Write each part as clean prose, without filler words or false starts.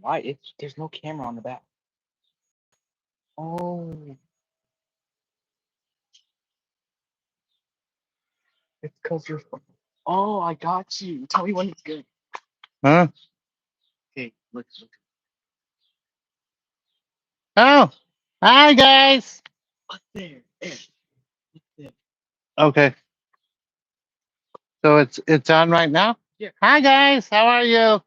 Why? There's no camera on the back. Oh, it's because you're. Oh, I got you. Tell me when it's good. Huh? Okay, look. Oh, hi guys. Up there. There. Okay, so it's on right now. Yeah. Hi guys, how are you?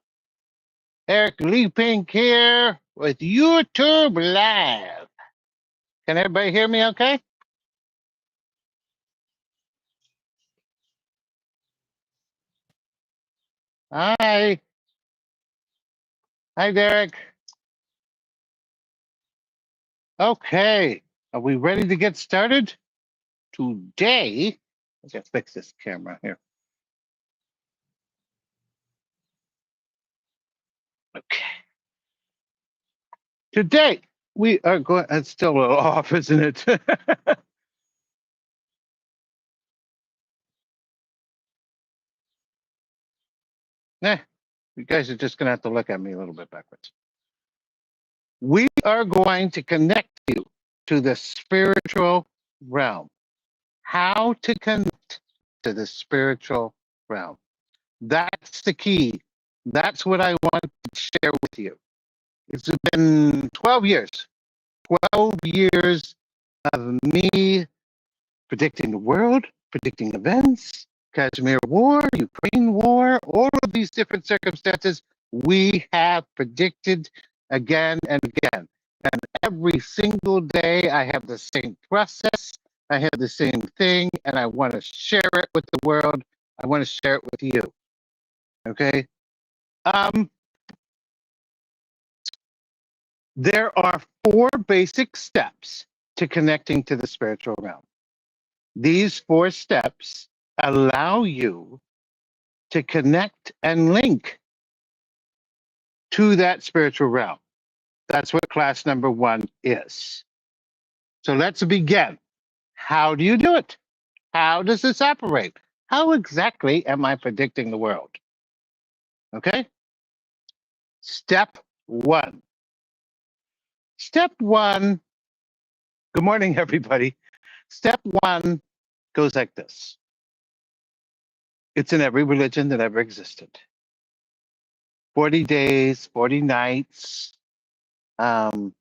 Eric Leigh-Pink here with YouTube Live. Can everybody hear me? Okay. Hi. Hi, Derek. Okay, are we ready to get started? Today, I gotta fix this camera here. Okay. Today, we are going, it's still a little off, isn't it? Nah, you guys are just going to have to look at me a little bit backwards. We are going to connect you to the spiritual realm. How to connect to the spiritual realm. That's the key. That's what I want to share with you. It's been 12 years. 12 years of me predicting the world, predicting events, Kashmir War, Ukraine War, all of these different circumstances we have predicted again and again. And every single day I have the same process, I have the same thing, and I want to share it with the world. I want to share it with you. Okay? There are 4 basic steps to connecting to the spiritual realm. These 4 steps allow you to connect and link to that spiritual realm. That's what class number 1 is. So let's begin. How do you do it? How does this operate? How exactly am I predicting the world? Okay. Step 1. Step 1. Good morning, everybody. Step 1 goes like this. It's in every religion that ever existed. 40 days, 40 nights, 40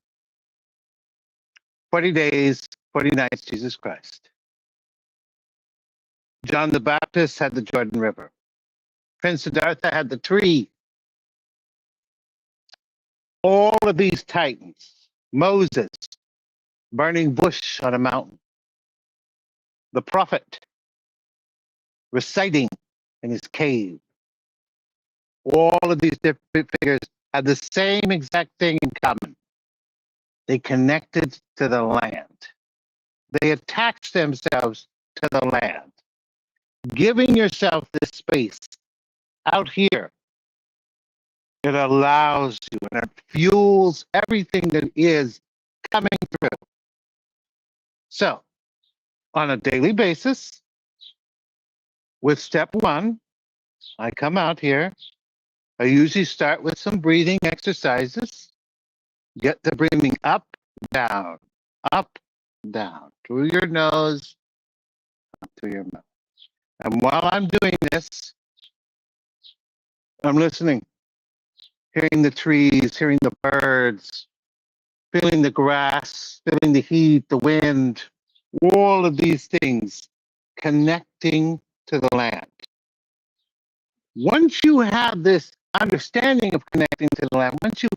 days, 40 nights, Jesus Christ. John the Baptist had the Jordan River. Prince Siddhartha had the tree. All of these titans. Moses, burning bush on a mountain. The prophet, reciting in his cave. All of these different figures had the same exact thing in common. They connected to the land. They attached themselves to the land. Giving yourself this space out here, it allows you and it fuels everything that is coming through. So, on a daily basis, with step 1, I come out here. I usually start with some breathing exercises. Get the breathing up, down, through your nose, up through your mouth. And while I'm doing this, I'm listening, hearing the trees, hearing the birds, feeling the grass, feeling the heat, the wind, all of these things connecting to the land. Once you have this understanding of connecting to the land, once you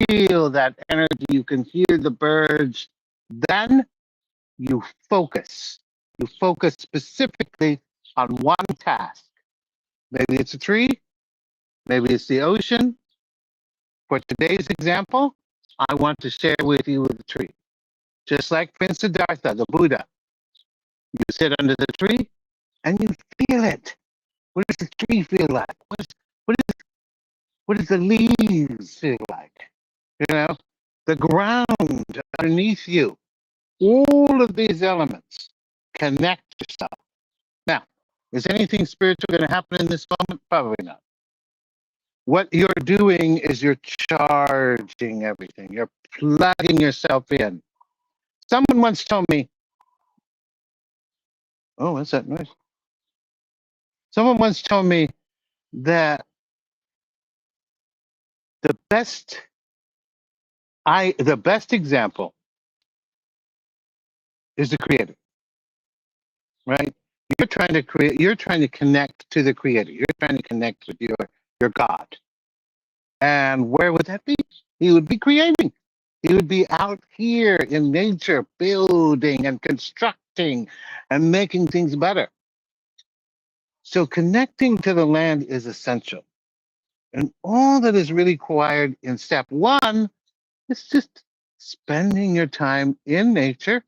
feel that energy, you can hear the birds, then you focus. You focus specifically on one task. Maybe it's a tree, maybe it's the ocean. For today's example, I want to share with you the tree. Just like Prince Siddhartha, the Buddha. You sit under the tree and you feel it. What does the tree feel like? What does the leaves feel like? You know, the ground underneath you. All of these elements connect yourself. Now, is anything spiritual going to happen in this moment? Probably not. What you're doing is you're charging everything. You're plugging yourself in. Someone once told me, oh, what's that noise? Someone once told me that the best the best example is the creator, right? You're trying to connect to the creator. You're trying to connect with your God. And where would that be? He would be creating. He would be out here in nature, building and constructing and making things better. So connecting to the land is essential. And all that is really required in step one is just spending your time in nature,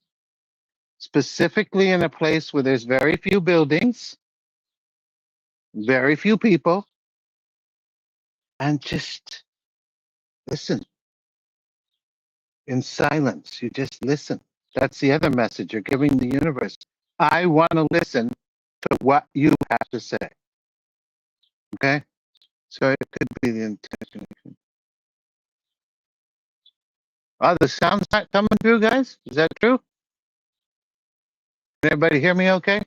specifically in a place where there's very few buildings, very few people, and just listen in silence. You just listen. That's the other message you're giving the universe. I want to listen to what you have to say. Okay? So it could be the intention. Oh, the sound's not coming through, guys? Is that true? Can everybody hear me okay?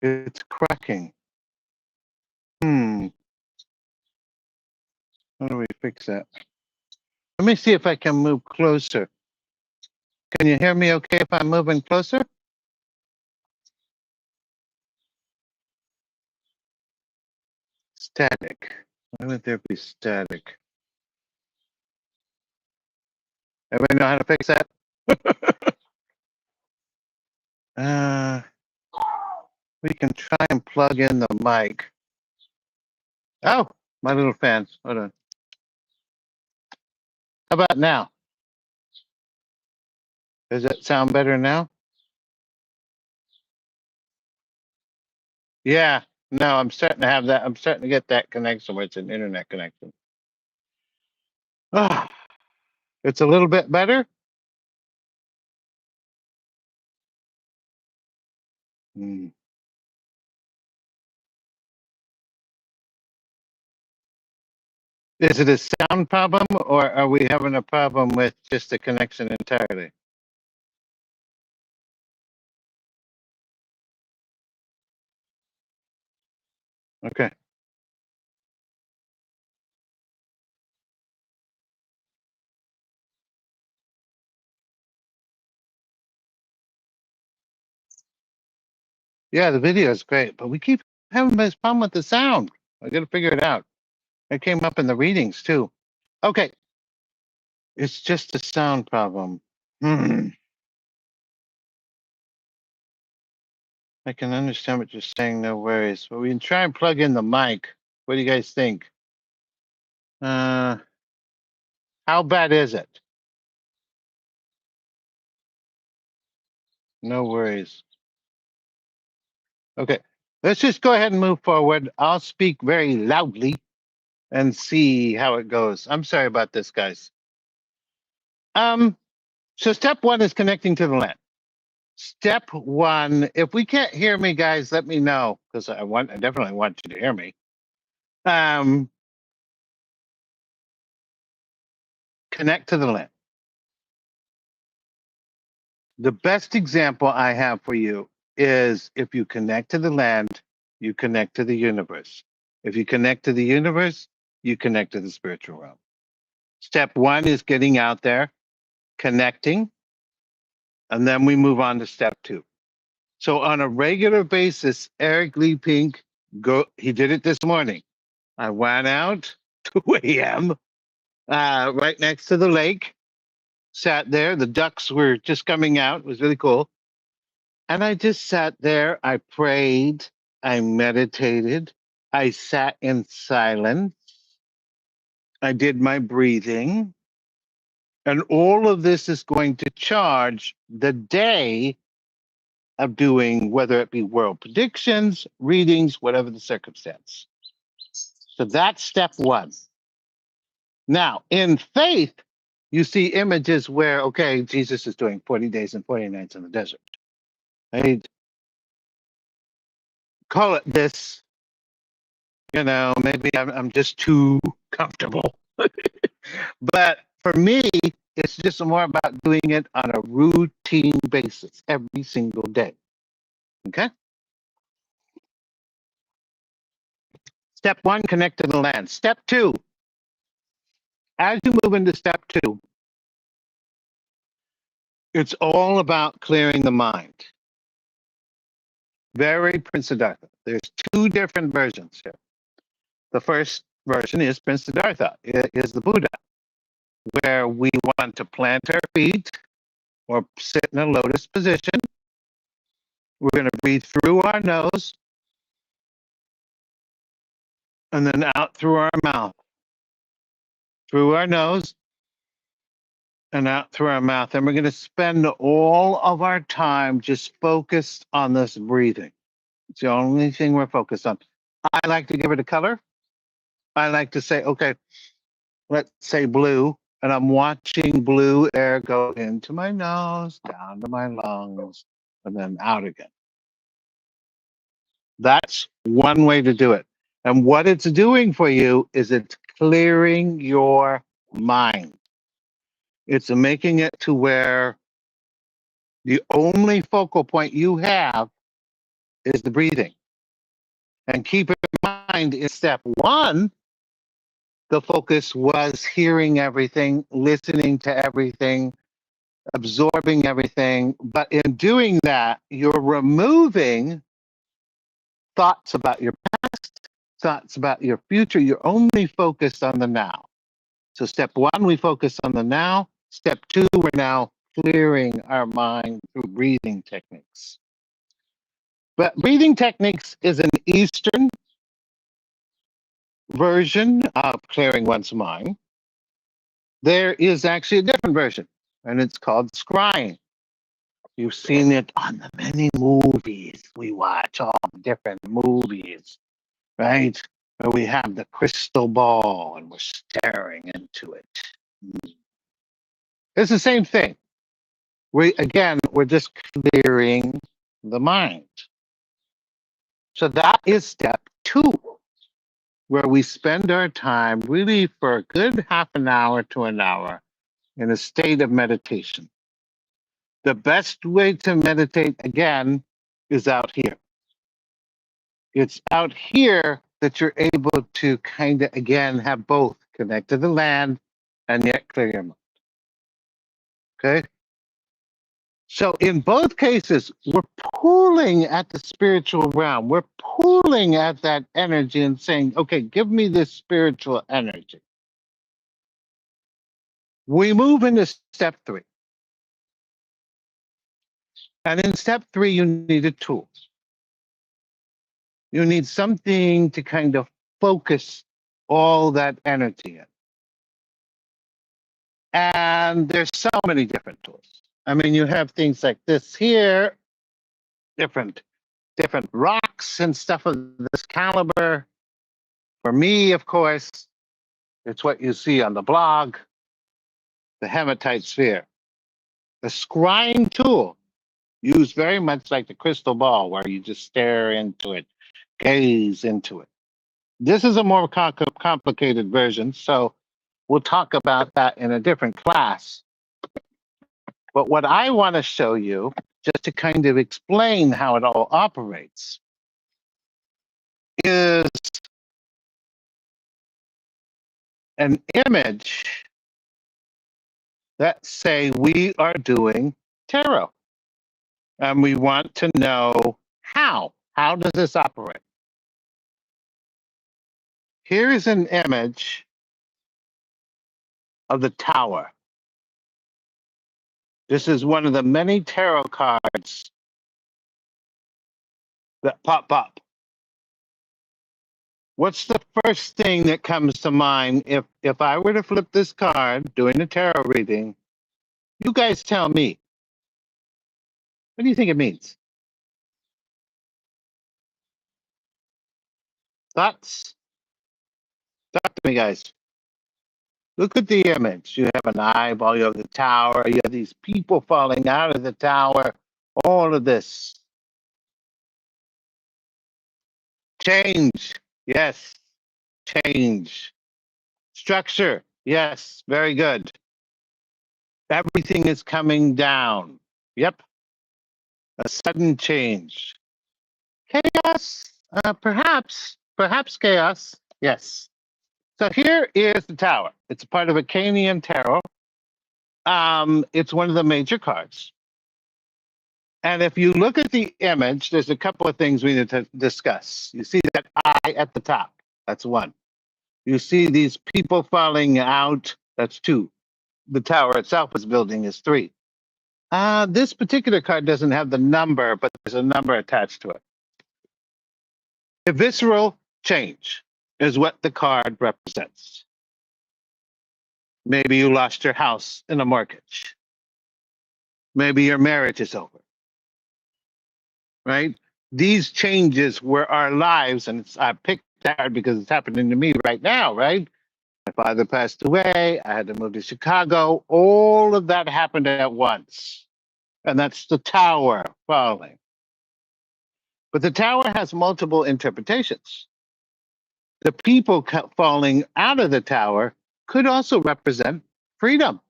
It's cracking. How do we fix that? Let me see if I can move closer. Can you hear me okay if I'm moving closer? Static. Why would there be static? Everybody know how to fix that? uh, we can try and plug in the mic. Oh, my little fan. Hold on. How about now? Does that sound better now? Yeah. No, I'm starting to have that. I'm starting to get that connection where it's an internet connection. Oh, it's a little bit better. Hmm. Is it a sound problem or are we having a problem with just the connection entirely? Okay. Yeah, the video is great, but we keep having this problem with the sound. I got to figure it out. It came up in the readings too. Okay. It's just a sound problem. Hmm. I can understand what you're saying, no worries. But we can try and plug in the mic. What do you guys think? How bad is it? No worries. Okay. Let's just go ahead and move forward. I'll speak very loudly and see how it goes. I'm sorry about this, guys. So step one is connecting to the land. Step one, if we can't hear me, guys, let me know because I definitely want you to hear me. Connect to the land. The best example I have for you is if you connect to the land, you connect to the universe. If you connect to the universe, you connect to the spiritual realm. Step one is getting out there, connecting, and then we move on to step two. So on a regular basis, Eric Leigh-Pink, he did it this morning. I went out 2 a.m. Right next to the lake, sat there. The ducks were just coming out. It was really cool. And I just sat there. I prayed. I meditated. I sat in silence. I did my breathing. And all of this is going to charge the day of doing, whether it be world predictions, readings, whatever the circumstance. So that's step one. Now, in faith, you see images where, okay, Jesus is doing 40 days and 40 nights in the desert. Right? call it this. Maybe I'm just too comfortable. But for me, it's just more about doing it on a routine basis every single day. Okay? Step one, connect to the land. Step two, as you move into step two, it's all about clearing the mind. Very Prince Siddhartha. There's two different versions here. The first version is Prince Siddhartha, is the Buddha, where we want to plant our feet or sit in a lotus position. We're going to breathe through our nose and then out through our mouth. Through our nose and out through our mouth. And we're going to spend all of our time just focused on this breathing. It's the only thing we're focused on. I like to give it a color. I like to say, okay, let's say blue. And I'm watching blue air go into my nose, down to my lungs, and then out again. That's one way to do it. And what it's doing for you is it's clearing your mind. It's making it to where the only focal point you have is the breathing. And keep in mind, in step one, the focus was hearing everything, listening to everything, absorbing everything. But in doing that, you're removing thoughts about your past, thoughts about your future. You're only focused on the now. So step one, we focus on the now. Step two, we're now clearing our mind through breathing techniques. But breathing techniques is an Eastern version of clearing one's mind. There is actually a different version, and it's called scrying. You've seen it on the many movies we watch, all the different movies, right? Where we have the crystal ball and we're staring into it. It's the same thing. We're just clearing the mind. So that is step two, where we spend our time really for a good half an hour to an hour in a state of meditation. The best way to meditate, again, is out here. It's out here that you're able to kind of, again, have both connect to the land and yet clear your mind. Okay? So in both cases, we're pulling at the spiritual realm. We're pulling at that energy and saying, okay, give me this spiritual energy. We move into step three. And in step three, you need a tool. You need something to kind of focus all that energy in. And there's so many different tools. I mean, you have things like this here, different rocks and stuff of this caliber. For me, of course, it's what you see on the blog, the hematite sphere. The scrying tool, used very much like the crystal ball, where you just stare into it, gaze into it. This is a more complicated version, so we'll talk about that in a different class. But what I want to show you, just to kind of explain how it all operates, is an image that say we are doing tarot. And we want to know how. How does this operate? Here is an image of the tower. This is one of the many tarot cards that pop up. What's the first thing that comes to mind if I were to flip this card doing a tarot reading? You guys tell me. What do you think it means? Thoughts? Talk to me, guys. Look at the image. You have an eyeball, you have the tower, you have these people falling out of the tower, all of this. Change. Yes. Change. Structure. Yes. Very good. Everything is coming down. Yep. A sudden change. Chaos. Perhaps chaos. Yes. So here is the tower. It's a part of Acadian tarot. It's one of the major cards. And if you look at the image, there's a couple of things we need to discuss. You see that eye at the top. That's one. You see these people falling out. That's two. The tower itself is building is three. This particular card doesn't have the number, but there's a number attached to it. A visceral change is what the card represents. Maybe you lost your house in a mortgage. Maybe your marriage is over. Right? These changes were our lives, and I picked that because it's happening to me right now, right? My father passed away. I had to move to Chicago. All of that happened at once. And that's the tower falling. But the tower has multiple interpretations. The people falling out of the tower could also represent freedom.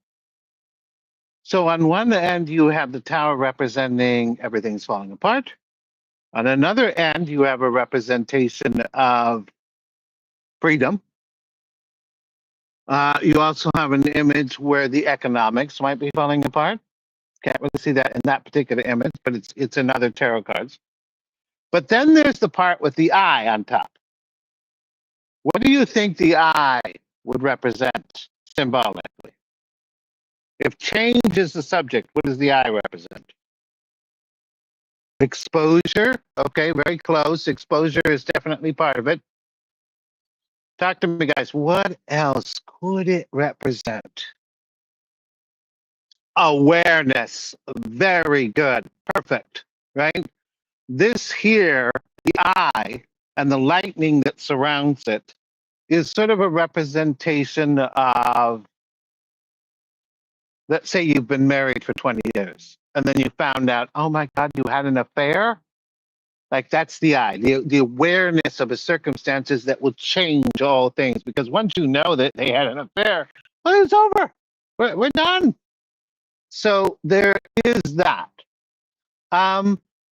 So on one end, you have the tower representing everything's falling apart. On another end, you have a representation of freedom. You also have an image where the economics might be falling apart. Can't really see that in that particular image, but it's in other tarot cards. But then there's the part with the eye on top. What do you think the eye would represent symbolically? If change is the subject, what does the eye represent? Exposure. Okay, very close. Exposure is definitely part of it. Talk to me, guys. What else could it represent? Awareness. Very good. Perfect. Right? This here, the eye and the lightning that surrounds it, is sort of a representation of, let's say you've been married for 20 years and then you found out, oh my God, you had an affair. Like that's the eye, the awareness of a circumstances that will change all things. Because once you know that they had an affair, well, it's over. We're done. So there is that.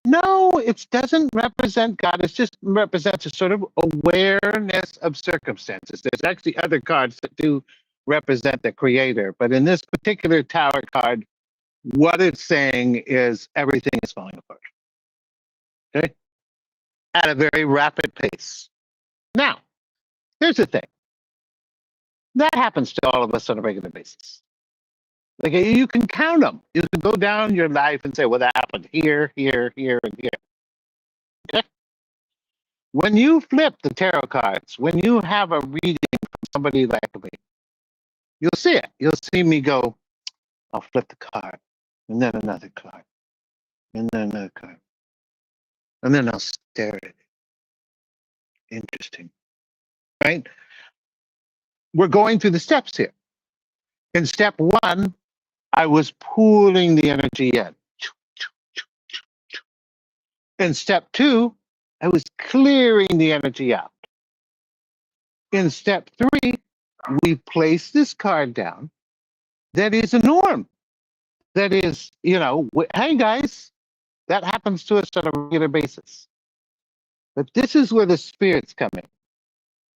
No, it doesn't represent God. It just represents a sort of awareness of circumstances. There's actually other cards that do represent the creator. But in this particular tower card, what it's saying is everything is falling apart. Okay? At a very rapid pace. Now, here's the thing. That happens to all of us on a regular basis. Like you can count them. You can go down your life and say, well, that happened here, here, here, and here. Okay? When you flip the tarot cards, when you have a reading from somebody like me, you'll see it. You'll see me go, I'll flip the card, and then another card, and then another card. And then I'll stare at it. Interesting. Right? We're going through the steps here. In step one, I was pulling the energy in. In step two, I was clearing the energy out. In step three, we place this card down. That is a norm. That is, hey guys, that happens to us on a regular basis. But this is where the spirits come in.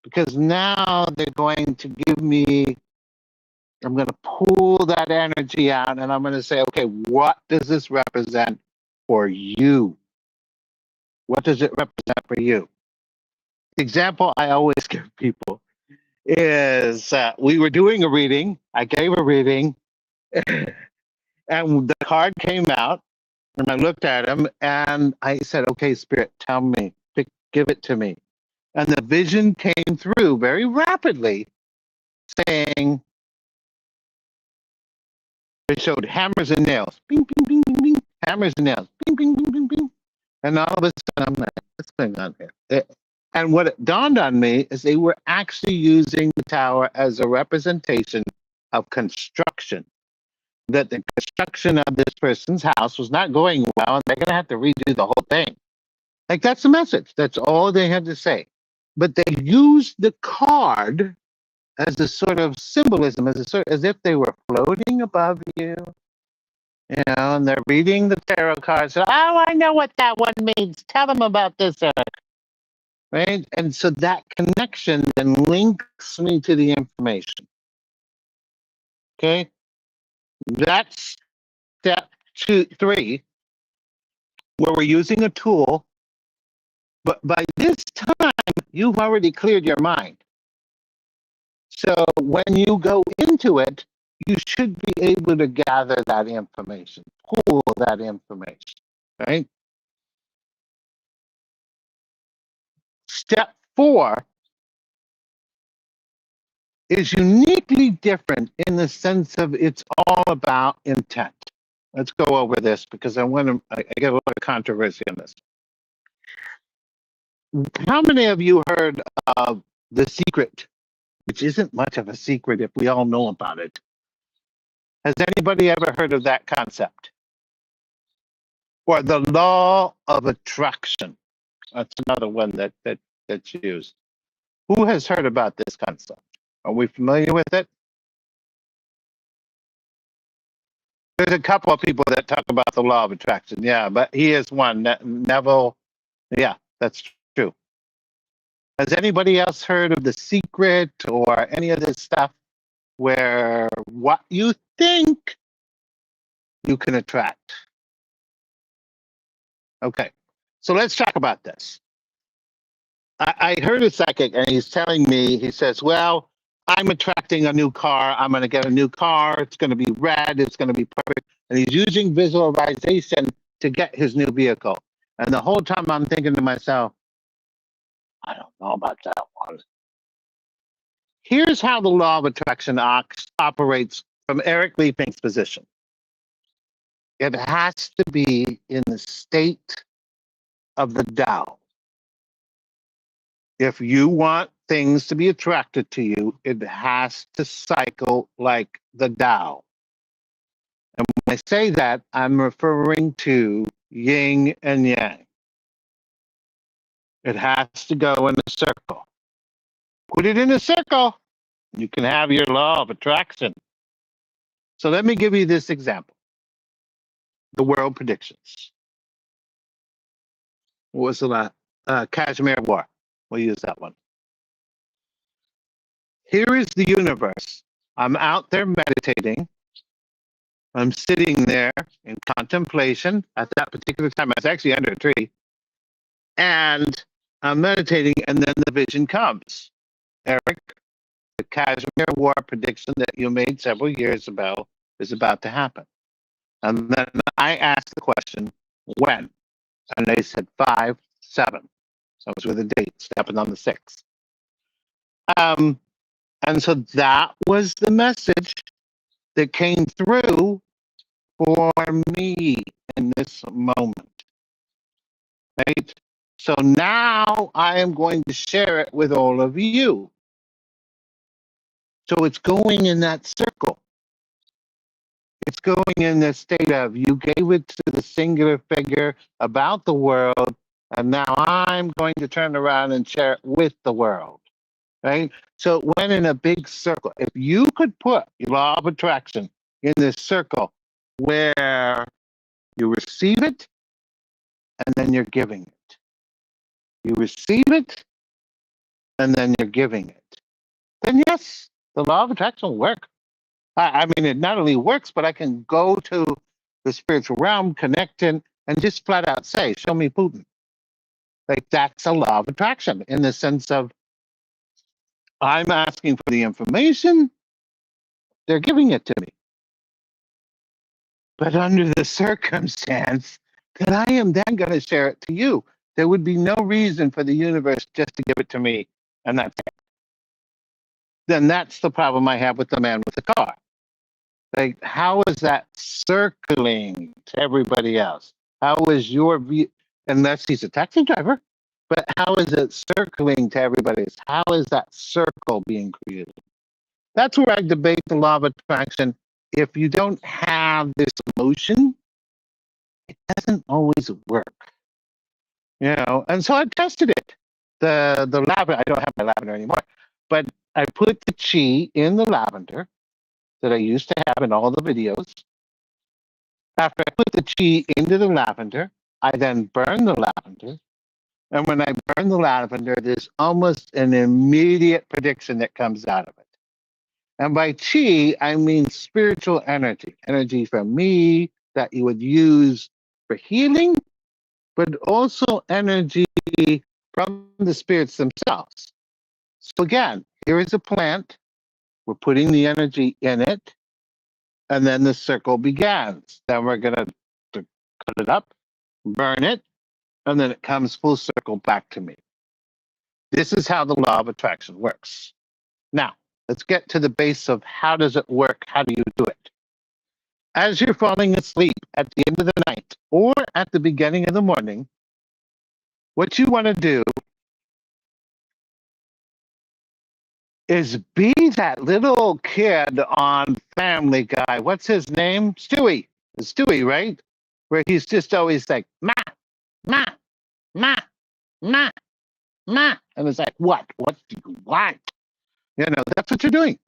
Because now they're going to give me, I'm going to pull that energy out and I'm going to say, okay, what does this represent for you? What does it represent for you? The example I always give people is we were doing a reading. I gave a reading and the card came out and I looked at him and I said, okay, Spirit, tell me, give it to me. And the vision came through very rapidly saying, it showed hammers and nails. Bing, bing, bing, bing, bing. Hammers and nails. Bing, bing, bing, bing, bing. And all of a sudden, I'm like, what's going on here? And what it dawned on me is they were actually using the tower as a representation of construction. That the construction of this person's house was not going well, and they're going to have to redo the whole thing. Like, that's the message. That's all they had to say. But they used the card as a sort of symbolism, as if they were floating above you, and they're reading the tarot cards. Oh, I know what that one means. Tell them about this, Eric. Right? And so that connection then links me to the information. Okay? That's step 3, where we're using a tool, but by this time, you've already cleared your mind. So when you go into it, you should be able to gather that information, pull that information, right? Step 4 is uniquely different in the sense of it's all about intent. Let's go over this because I get a lot of controversy on this. How many of you heard of The Secret, which isn't much of a secret if we all know about it? Has anybody ever heard of that concept? Or the law of attraction? That's another one that's used. Who has heard about this concept? Are we familiar with it? There's a couple of people that talk about the law of attraction, yeah, but he is one. Neville, yeah, that's true. Has anybody else heard of The Secret or any of this stuff where what you think you can attract? Okay, so let's talk about this. I heard a psychic and he's telling me, he says, well, I'm attracting a new car. I'm going to get a new car. It's going to be red. It's going to be perfect. And he's using visualization to get his new vehicle. And the whole time I'm thinking to myself, I don't know about that one. Here's how the law of attraction operates from Eric Leigh-Pink's position. It has to be in the state of the Tao. If you want things to be attracted to you, it has to cycle like the Tao. And when I say that, I'm referring to yin and yang. It has to go in a circle. Put it in a circle, you can have your law of attraction. So let me give you this example. The world predictions. What was the last? Kashmir War. We'll use that one. Here is the universe. I'm out there meditating. I'm sitting there in contemplation. At that particular time, I was actually under a tree. And I'm meditating, and then the vision comes. Eric, the Kashmir War prediction that you made several years ago is about to happen. And then I asked the question, when? And they said 5/7. So it was with a date, stepping on the 6th. And so that was the message that came through for me in this moment. Right? So now I am going to share it with all of you. So it's going in that circle. It's going in the state of you gave it to the singular figure about the world, and now I'm going to turn around and share it with the world. Right? So it went in a big circle. If you could put your law of attraction in this circle where you receive it and then you're giving it. You receive it and then you're giving it. Then yes, the law of attraction will work. I mean, it not only works, but I can go to the spiritual realm, connect in, and just flat out say, show me Putin. Like that's a law of attraction in the sense of I'm asking for the information, they're giving it to me. But under the circumstance that I am then going to share it to you, there would be no reason for the universe just to give it to me and that's it. Then that's the problem I have with the man with the car. Like, how is that circling to everybody else? How is your view, unless he's a taxi driver, but how is it circling to everybody else? How is that circle being created? That's where I debate the law of attraction. If you don't have this emotion, it doesn't always work. And so I tested it. The lavender, I don't have my lavender anymore, but I put the chi in the lavender that I used to have in all the videos. After I put the chi into the lavender, I then burn the lavender. And when I burn the lavender, there's almost an immediate prediction that comes out of it. And by chi, I mean spiritual energy, energy from me that you would use for healing, but also energy from the spirits themselves. So again, here is a plant. We're putting the energy in it, and then the circle begins. Then we're going to cut it up, burn it, and then it comes full circle back to me. This is how the law of attraction works. Now, let's get to the base of how does it work? How do you do it? As you're falling asleep at the end of the night or at the beginning of the morning, what you want to do is be that little kid on Family Guy. What's his name? Stewie. It's Stewie, right? Where he's just always like, ma, ma, ma, ma, ma. And it's like, what? What do you want? That's what you're doing.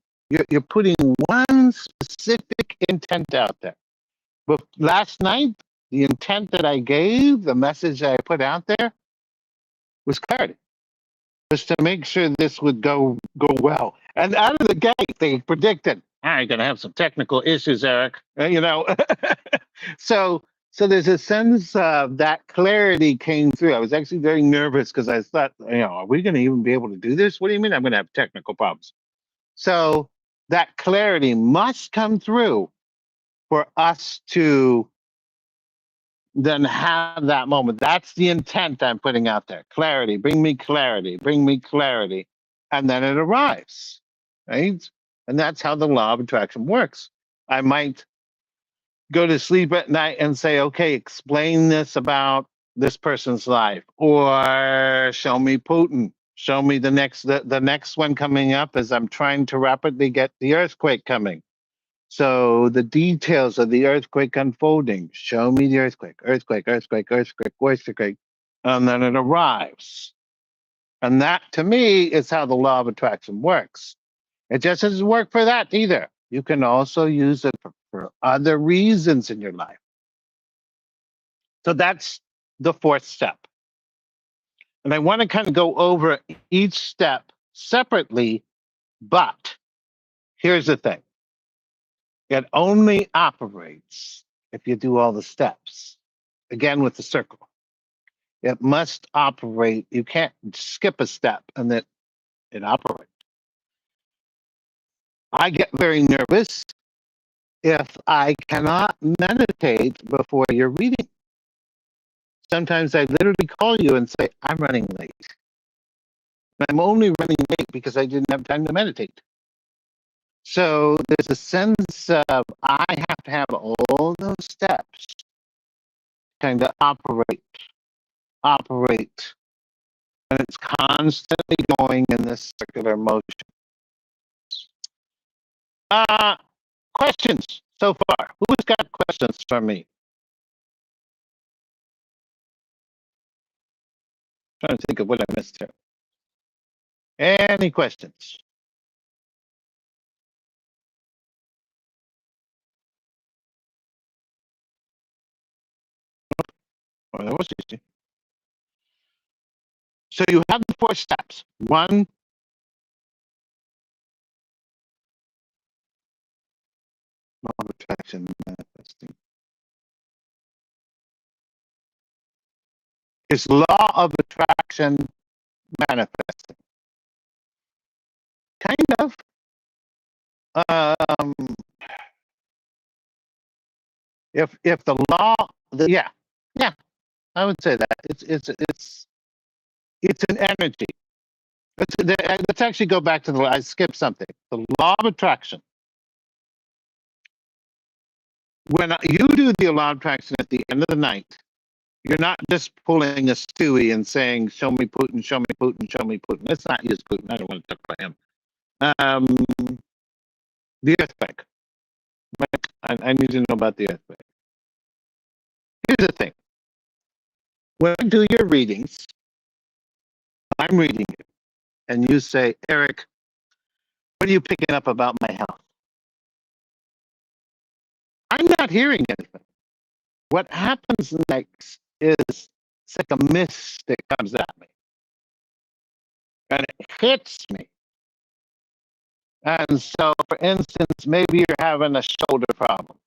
You're putting one specific intent out there. But last night, the intent that I gave, the message that I put out there was clarity. Was to make sure this would go well. And out of the gate, they predicted, you're going to have some technical issues, Eric. So there's a sense of that clarity came through. I was actually very nervous because I thought, are we going to even be able to do this? What do you mean I'm going to have technical problems? So that clarity must come through for us to then have that moment. That's the intent I'm putting out there. Clarity, bring me clarity, bring me clarity. And then it arrives, right? And that's how the law of attraction works. I might go to sleep at night and say, okay, explain this about this person's life, or show me Putin. Show me the next one coming up as I'm trying to rapidly get the earthquake coming. So the details of the earthquake unfolding, show me the earthquake, earthquake, earthquake, earthquake, earthquake, and then it arrives. And that, to me, is how the law of attraction works. It just doesn't work for that either. You can also use it for other reasons in your life. So that's the fourth step. And I want to kind of go over each step separately, but here's the thing. It only operates if you do all the steps. Again, with the circle. It must operate. You can't skip a step and then it operates. I get very nervous if I cannot meditate before you're reading. Sometimes I literally call you and say, I'm running late. I'm only running late because I didn't have time to meditate. So there's a sense of I have to have all those steps kind of operate, and it's constantly going in this circular motion. Questions so far? Who's got questions for me? Trying to think of what I missed here. Any questions? Oh, that was easy. So you have the four steps. One, law of attraction manifesting. Is law of attraction manifesting? Kind of. Um, if the law, yeah, I would say that it's an energy. Let's actually go back to I skipped something. The law of attraction. When you do the law of attraction at the end of the night, you're not just pulling a Stewie and saying, show me Putin, show me Putin, show me Putin. Let's not use Putin. I don't want to talk about him. The earthquake. I need to know about the earthquake. Here's the thing. When I do your readings, I'm reading you, and you say, Eric, what are you picking up about my health? I'm not hearing anything. What happens next is it's like a mist that comes at me, and it hits me. And so, for instance, maybe you're having a shoulder problem,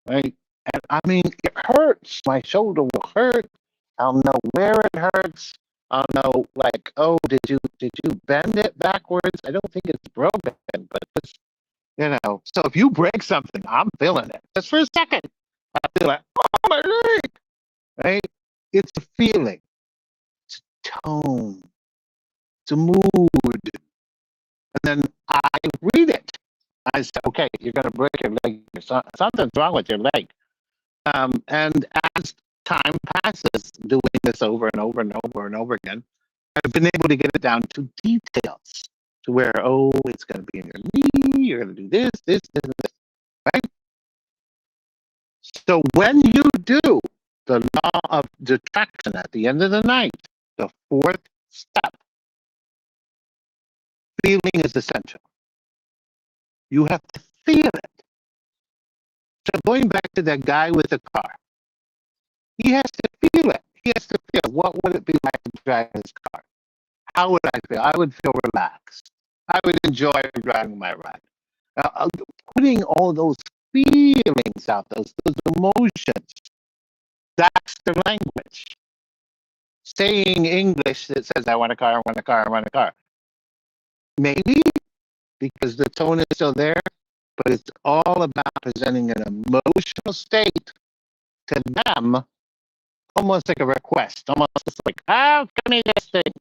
right? And I mean, it hurts. My shoulder will hurt. I'll know where it hurts. I'll know, like, oh, did you bend it backwards? I don't think it's broken, but it's, So if you break something, I'm feeling it. Just for a second, I feel like, oh, my leg, right? It's a feeling, it's a tone, it's a mood, and then I read it. I say, okay, you're going to break your leg. Something's wrong with your leg. And as time passes, doing this over and over and over and over again, I've been able to get it down to details to where, oh, it's going to be in your knee, you're going to do this, and this, right? So when you do the law of attraction at the end of the night, the fourth step, feeling is essential. You have to feel it. So going back to that guy with the car, he has to feel it. He has to feel what would it be like to drive his car? How would I feel? I would feel relaxed. I would enjoy driving my ride. Putting all those feelings out, those emotions, that's the language. Saying English that says, I want a car, I want a car, I want a car. Maybe because the tone is still there, but it's all about presenting an emotional state to them, almost like a request, almost like, oh, give me this thing.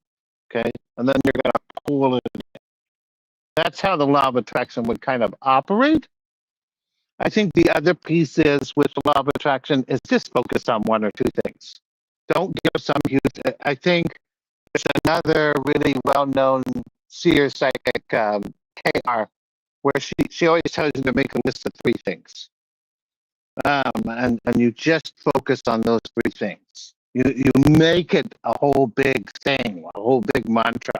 Okay. And then you're going to pull it in. That's how the law of attraction would kind of operate. I think the other piece is with the law of attraction is just focus on one or two things. Don't give some huge. I think there's another really well-known seer psychic, KR, where she always tells you to make a list of three things. And you just focus on those three things. You make it a whole big thing, a whole big mantra.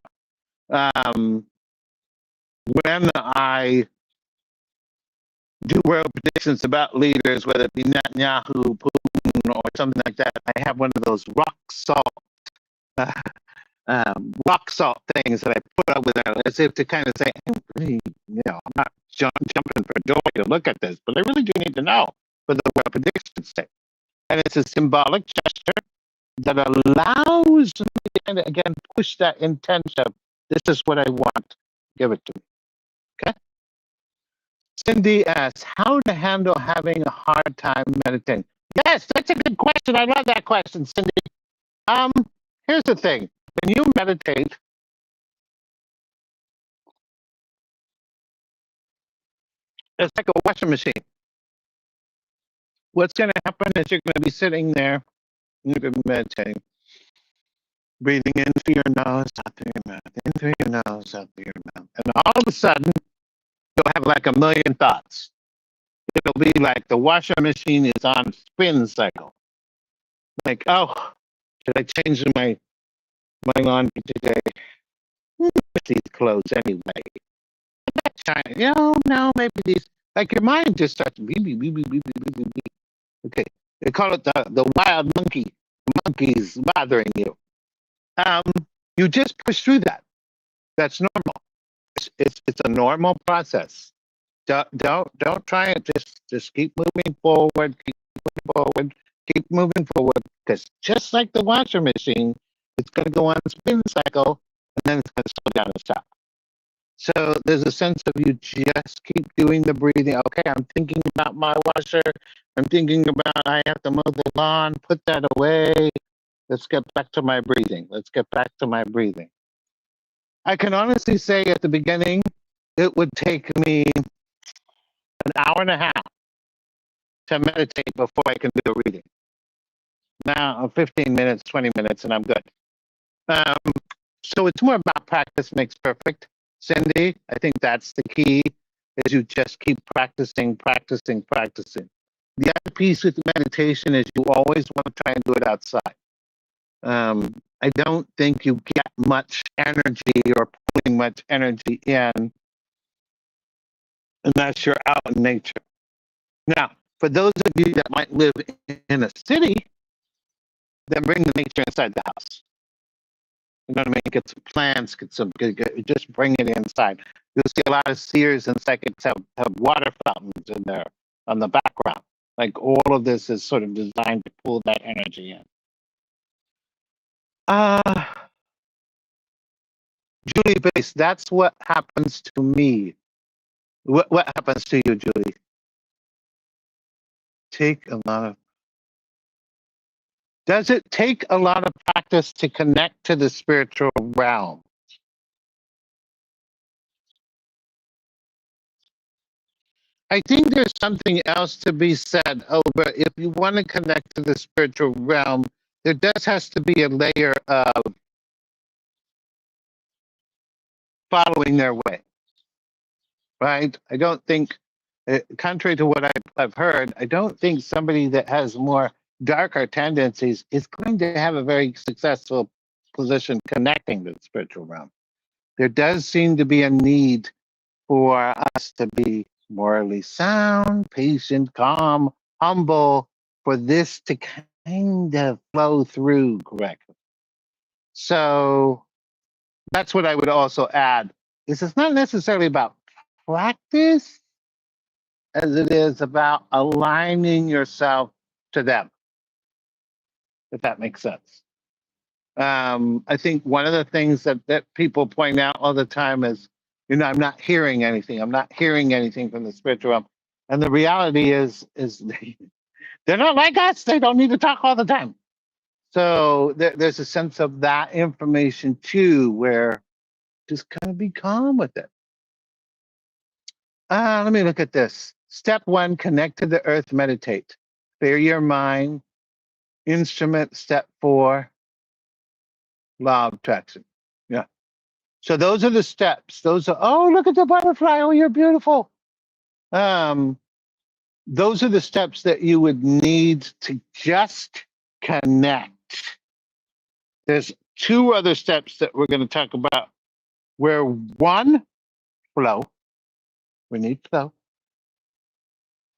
When I do world predictions about leaders, whether it be Netanyahu, Putin, or something like that, I have one of those uh, rock salt things that I put up with that as if to kind of say, hey, I'm not jumping for joy to look at this, but I really do need to know for the world predictions sake. And it's a symbolic gesture that allows me to kind of, again, push that intent of this is what I want. Give it to me. Okay? Cindy asks, how to handle having a hard time meditating? Yes, that's a good question. I love that question, Cindy. Here's the thing. When you meditate, it's like a washing machine. What's going to happen is you're going to be sitting there, you're going to be meditating, breathing in through your nose, out through your mouth, in through your nose, out through your mouth. And all of a sudden, you'll have like a million thoughts. It'll be like the washing machine is on spin cycle. Like, oh, should I change my laundry today? Wash these clothes anyway. No, maybe these. Like your mind just starts beep, beep, beep, beep, beep, beep, beep, beep. Okay, they call it the wild monkeys bothering you. You just push through that. That's normal. It's a normal process. Don't try it. Just keep moving forward. Keep moving forward. Because just like the washer machine, it's going to go on a spin cycle, and then it's going to slow down and stop. So there's a sense of you just keep doing the breathing. Okay, I'm thinking about my washer. I'm thinking about I have to mow the lawn. Put that away. Let's get back to my breathing. Let's get back to my breathing. I can honestly say at the beginning, it would take me an hour and a half to meditate before I can do a reading. Now, 15 minutes, 20 minutes, and I'm good. So it's more about practice makes perfect. Cindy, I think that's the key, is you just keep practicing. The other piece with meditation is you always want to try and do it outside. I don't think you get much energy or pulling much energy in unless you're out in nature. Now, for those of you that might live in a city, then bring the nature inside the house. You know what I mean? Get some plants, just bring it inside. You'll see a lot of seers and psychics have water fountains in there on the background. Like all of this is sort of designed to pull that energy in. Julie Base, that's what happens to me. What happens to you, Julie? Does it take a lot of practice to connect to the spiritual realm? I think there's something else to be said over if you want to connect to the spiritual realm, there does has to be a layer of following their way, right? I don't think, contrary to what I've heard, I don't think somebody that has more darker tendencies is going to have a very successful position connecting to the spiritual realm. There does seem to be a need for us to be morally sound, patient, calm, humble, for this to kind of flow through correctly. So that's what I would also add, is it's not necessarily about practice as it is about aligning yourself to them, if that makes sense. I think one of the things that people point out all the time is, I'm not hearing anything. I'm not hearing anything from the spiritual realm. And the reality is they're not like us. They don't need to talk all the time. So there's a sense of that information too, where just kind of be calm with it. Let me look at this. Step 1, connect to the earth, meditate. Clear your mind. Instrument, step 4, law of attraction. Yeah. So those are the steps. Those are, oh, look at the butterfly. Oh, you're beautiful. Those are the steps that you would need to just connect. There's 2 other steps that we're going to talk about where 1, flow. We need flow.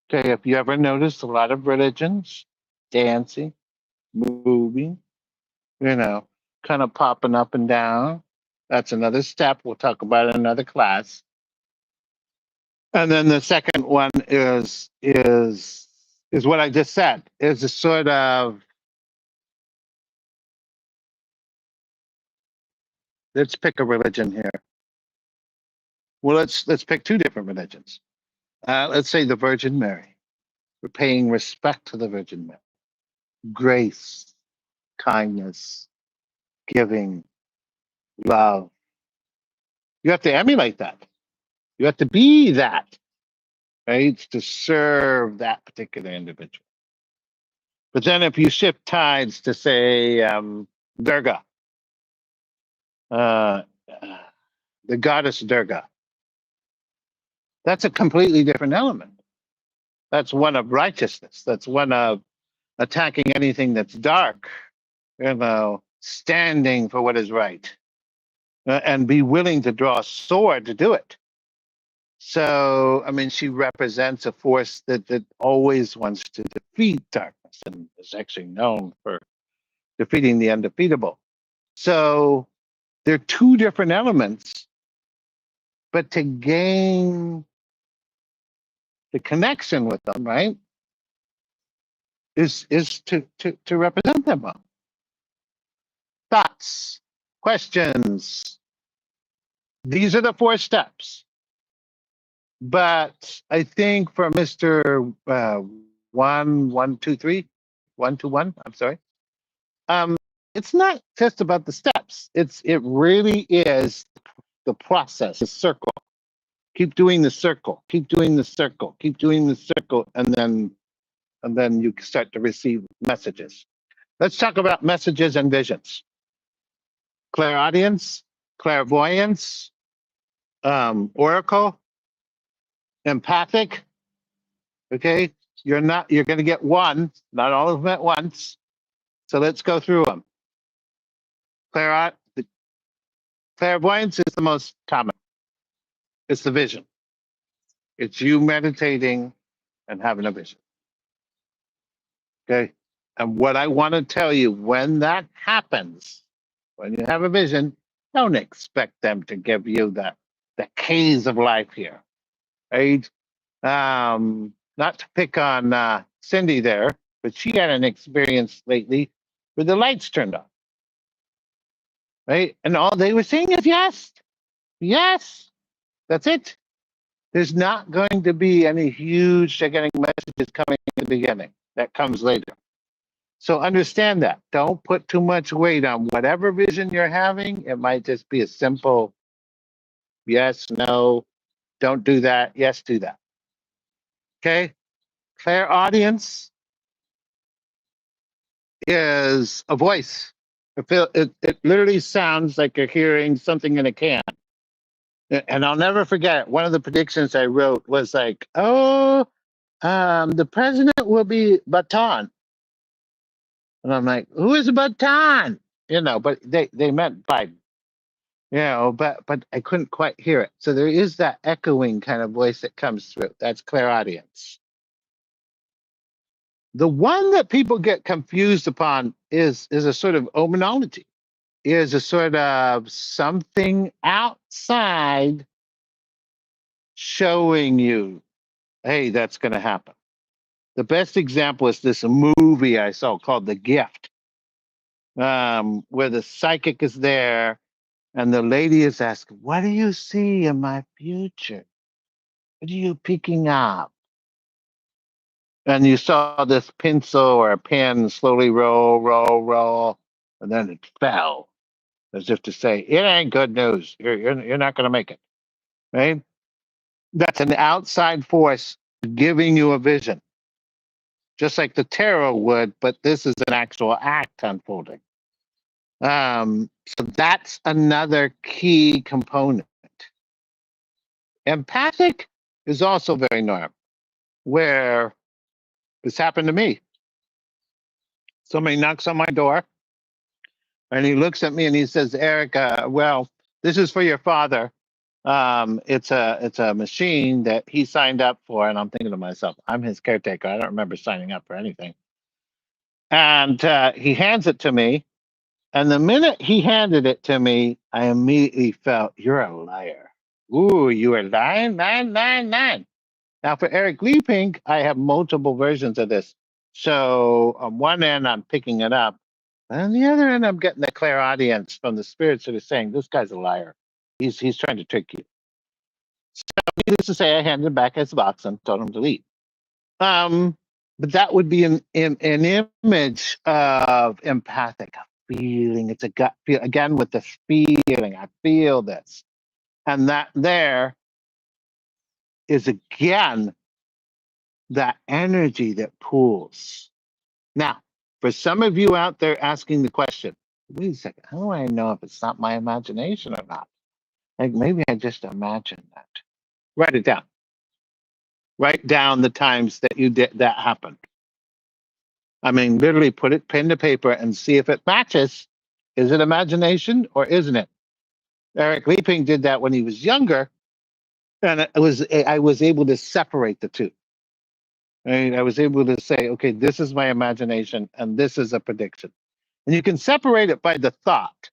Okay, if you ever notice a lot of religions, dancing, moving, kind of popping up and down. That's another step we'll talk about in another class. And then the second one is what I just said. Is a sort of, let's pick a religion here. Well, let's pick 2 different religions. Let's say the Virgin Mary. We're paying respect to the Virgin Mary. Grace, kindness, giving, love. You have to emulate that. You have to be that, right? To serve that particular individual. But then if you shift tides to, say, Durga, the goddess Durga, that's a completely different element. That's one of righteousness. That's one of attacking anything that's dark, standing for what is right, and be willing to draw a sword to do it. So, I mean, she represents a force that always wants to defeat darkness and is actually known for defeating the undefeatable. So there are 2 different elements, but to gain the connection with them, right, is to represent them well. Thoughts, questions. These are the 4 steps. But I think for Mr. 123, 121, I'm sorry. It's not just about the steps. It really is the process, the circle. Keep doing the circle. Keep doing the circle. Keep doing the circle, and then you start to receive messages. Let's talk about messages and visions. Clairaudience, clairvoyance, oracle, empathic. Okay, you're going to get one, not all of them at once. So let's go through them. The clairvoyance is the most common. It's the vision. It's you meditating and having a vision. Okay. And what I want to tell you, when that happens, when you have a vision, don't expect them to give you the keys of life here. Right? Not to pick on Cindy there, but she had an experience lately where the lights turned on. Right? And all they were saying is yes, yes. That's it. There's not going to be any huge gigantic messages coming in the beginning. That comes later. So understand that. Don't put too much weight on whatever vision you're having. It might just be a simple yes, no, don't do that, yes, do that. Okay? Clairaudience is a voice. It literally sounds like you're hearing something in a can. And I'll never forget, one of the predictions I wrote was like, oh, the president will be Baton. And I'm like, who is Baton? You know, but they meant Biden. You know, but I couldn't quite hear it. So there is that echoing kind of voice that comes through. That's clairaudience. The one that people get confused upon is a sort of omenology, is a sort of something outside showing you, hey, that's going to happen. The best example is this movie I saw called The Gift, where the psychic is there and the lady is asking, what do you see in my future? What are you picking up? And you saw this pencil or a pen slowly roll, roll, roll, and then it fell, as if to say, it ain't good news. You're not going to make it, right? That's an outside force giving you a vision, just like the tarot would, but this is an actual act unfolding. So that's another key component. Empathic is also very normal, where this happened to me. Somebody knocks on my door and he looks at me and he says, Eric, well, this is for your father. It's a machine that he signed up for. And I'm thinking to myself, I'm his caretaker. I don't remember signing up for anything. And he hands it to me. And the minute he handed it to me, I immediately felt, you're a liar. Ooh, you are lying, lying, lying, lying. Now, for Eric Leigh-Pink, I have multiple versions of this. So on one end, I'm picking it up. And on the other end, I'm getting the clairaudience from the spirits that are saying, this guy's a liar. He's trying to trick you. So needless to say, I handed him back his box and told him to leave. But that would be an image of empathic, a feeling. It's a gut feel, again, with the feeling. I feel this. And that there is, again, that energy that pulls. Now, for some of you out there asking the question, wait a second, how do I know if it's not my imagination or not? Like maybe I just imagined that. Write it down. Write down the times that you did that happened. I mean, literally put it pen to paper and see if it matches. Is it imagination or isn't it? Eric Leigh-Pink did that when he was younger, and I was able to separate the two. Right? I was able to say, okay, this is my imagination and this is a prediction. And you can separate it by the thought,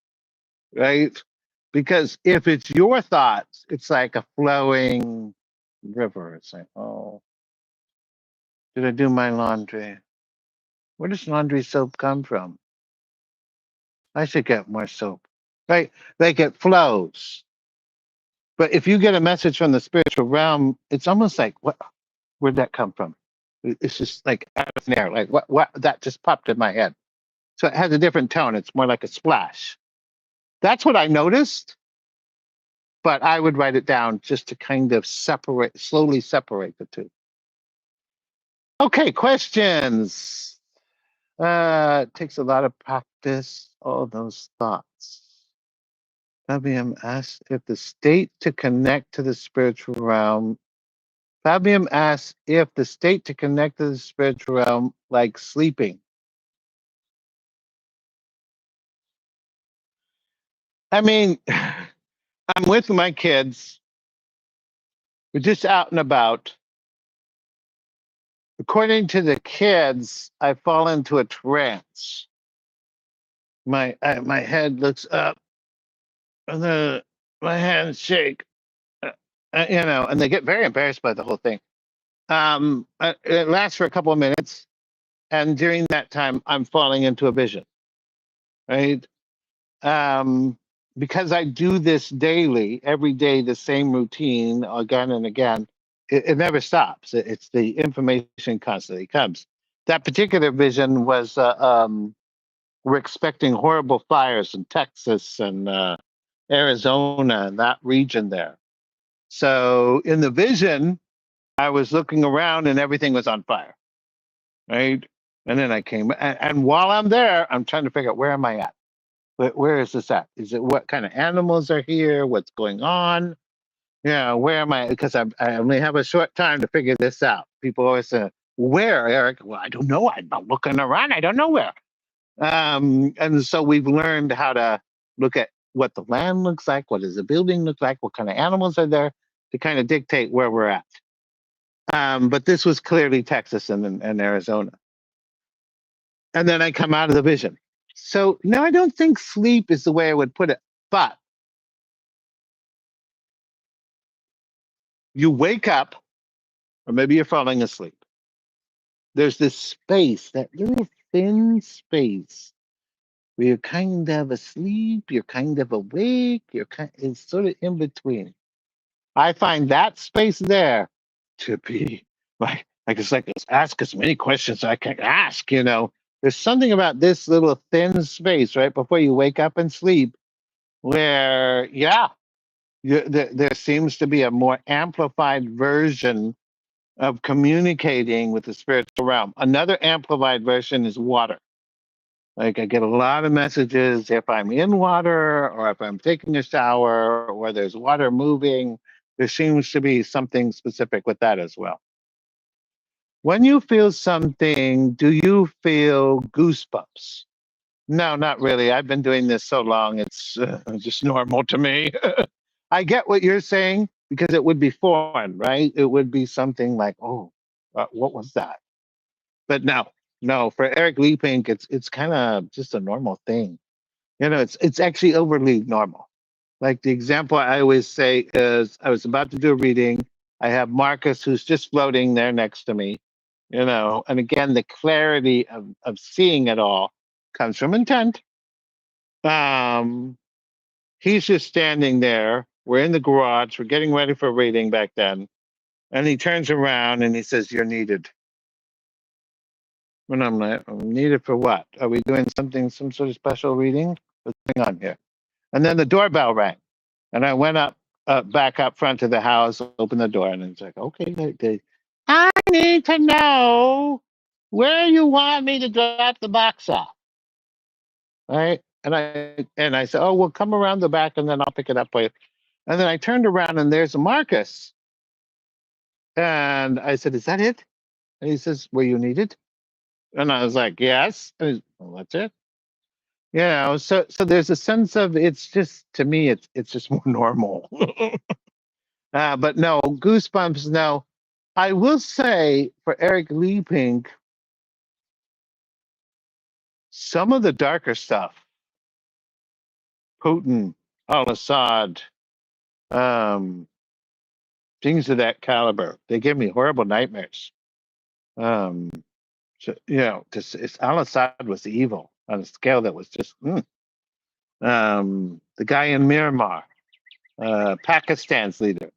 right? Because if it's your thoughts, it's like a flowing river. It's like, oh, did I do my laundry? Where does laundry soap come from? I should get more soap, right? Like it flows. But if you get a message from the spiritual realm, it's almost like, what? Where'd that come from? It's just like out of thin air. Like what? That just popped in my head. So it has a different tone. It's more like a splash. That's what I noticed. But I would write it down just to kind of slowly separate the two. Okay, questions. It takes a lot of practice. All those thoughts. Fabian asks if the state to connect to the spiritual realm. Fabian asks if the state to connect to the spiritual realm, like sleeping. I mean, I'm with my kids. We're just out and about. According to the kids, I fall into a trance. My head looks up, and then my hands shake. And they get very embarrassed by the whole thing. It lasts for a couple of minutes, and during that time, I'm falling into a vision. Right? Um, because I do this daily, every day, the same routine again and again. It never stops. It's the information constantly comes. That particular vision was we're expecting horrible fires in Texas and Arizona and that region there. So in the vision, I was looking around and everything was on fire, right? And then I came, and while I'm there, I'm trying to figure out where am I at? Where is this at? Is it what kind of animals are here? What's going on? Yeah, where am I? Because I only have a short time to figure this out. People always say, "Where, Eric?" Well, I don't know. I'm not looking around. I don't know where. And so we've learned how to look at what the land looks like, what does the building look like, what kind of animals are there, to kind of dictate where we're at. But this was clearly Texas and Arizona. And then I come out of the vision. So no, I don't think sleep is the way I would put it. But you wake up, or maybe you're falling asleep. There's this space, that little thin space where you're kind of asleep, you're kind of awake, it's sort of in between. I find that space there to be like let's ask as many questions as I can ask. There's something about this little thin space right before you wake up and sleep where, yeah, there seems to be a more amplified version of communicating with the spiritual realm. Another amplified version is water. Like I get a lot of messages if I'm in water or if I'm taking a shower or there's water moving. There seems to be something specific with that as well. When you feel something, do you feel goosebumps? No, not really. I've been doing this so long, it's just normal to me. I get what you're saying because it would be foreign, right? It would be something like, oh, what was that? But no, for Eric Leigh-Pink, it's kind of just a normal thing. It's actually overly normal. Like the example I always say is I was about to do a reading. I have Marcus who's just floating there next to me, and again, the clarity of seeing it all comes from intent. Um, he's just standing there. We're in the garage. We're getting ready for a reading back then. And he turns around and he says, "You're needed." And I'm like, "Needed for what? Are we doing some sort of special reading? What's going on here?" And then the doorbell rang. And I went back up front to the house, opened the door, and it's like, okay, I need to know where you want me to drop the box off, right? And I said, oh, well, come around the back, and then I'll pick it up for you. And then I turned around, and there's a Marcus, and I said, is that it? And he says, were you needed? And I was like, yes. And he's, well, that's it. So there's a sense of it's just to me, it's just more normal. But no, Goosebumps, no. I will say for Eric Leigh-Pink, some of the darker stuff, Putin, al-Assad, um, things of that caliber, they give me horrible nightmares. Um, al-Assad was evil on a scale that was just, the guy in Myanmar, Pakistan's leader.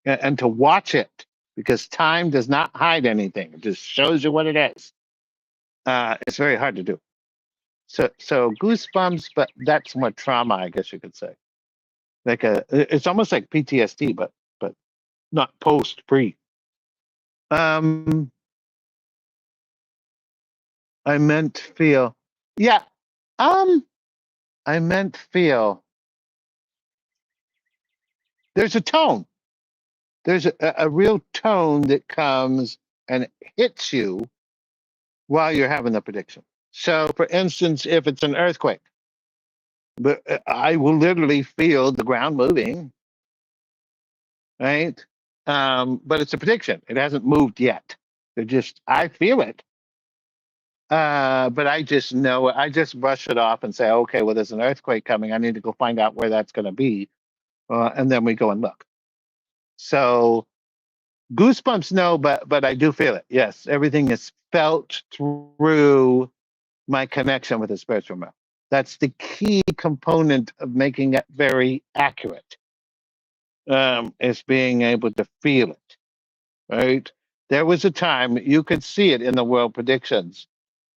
And to watch it, because time does not hide anything. It just shows you what it is. It's very hard to do. So goosebumps, but that's more trauma, I guess you could say. It's almost like PTSD, but not pre. Um, I meant feel. Yeah. Um, I meant feel. There's a tone. There's a real tone that comes and hits you while you're having the prediction. So, for instance, if it's an earthquake, but I will literally feel the ground moving, right? But it's a prediction. It hasn't moved yet. I feel it. But I just know, I just brush it off and say, okay, well, there's an earthquake coming. I need to go find out where that's going to be. And then we go and look. So goosebumps, no, but I do feel it. Yes, everything is felt through my connection with the spiritual realm. That's the key component of making it very accurate. Is being able to feel it, right? There was a time you could see it in the world predictions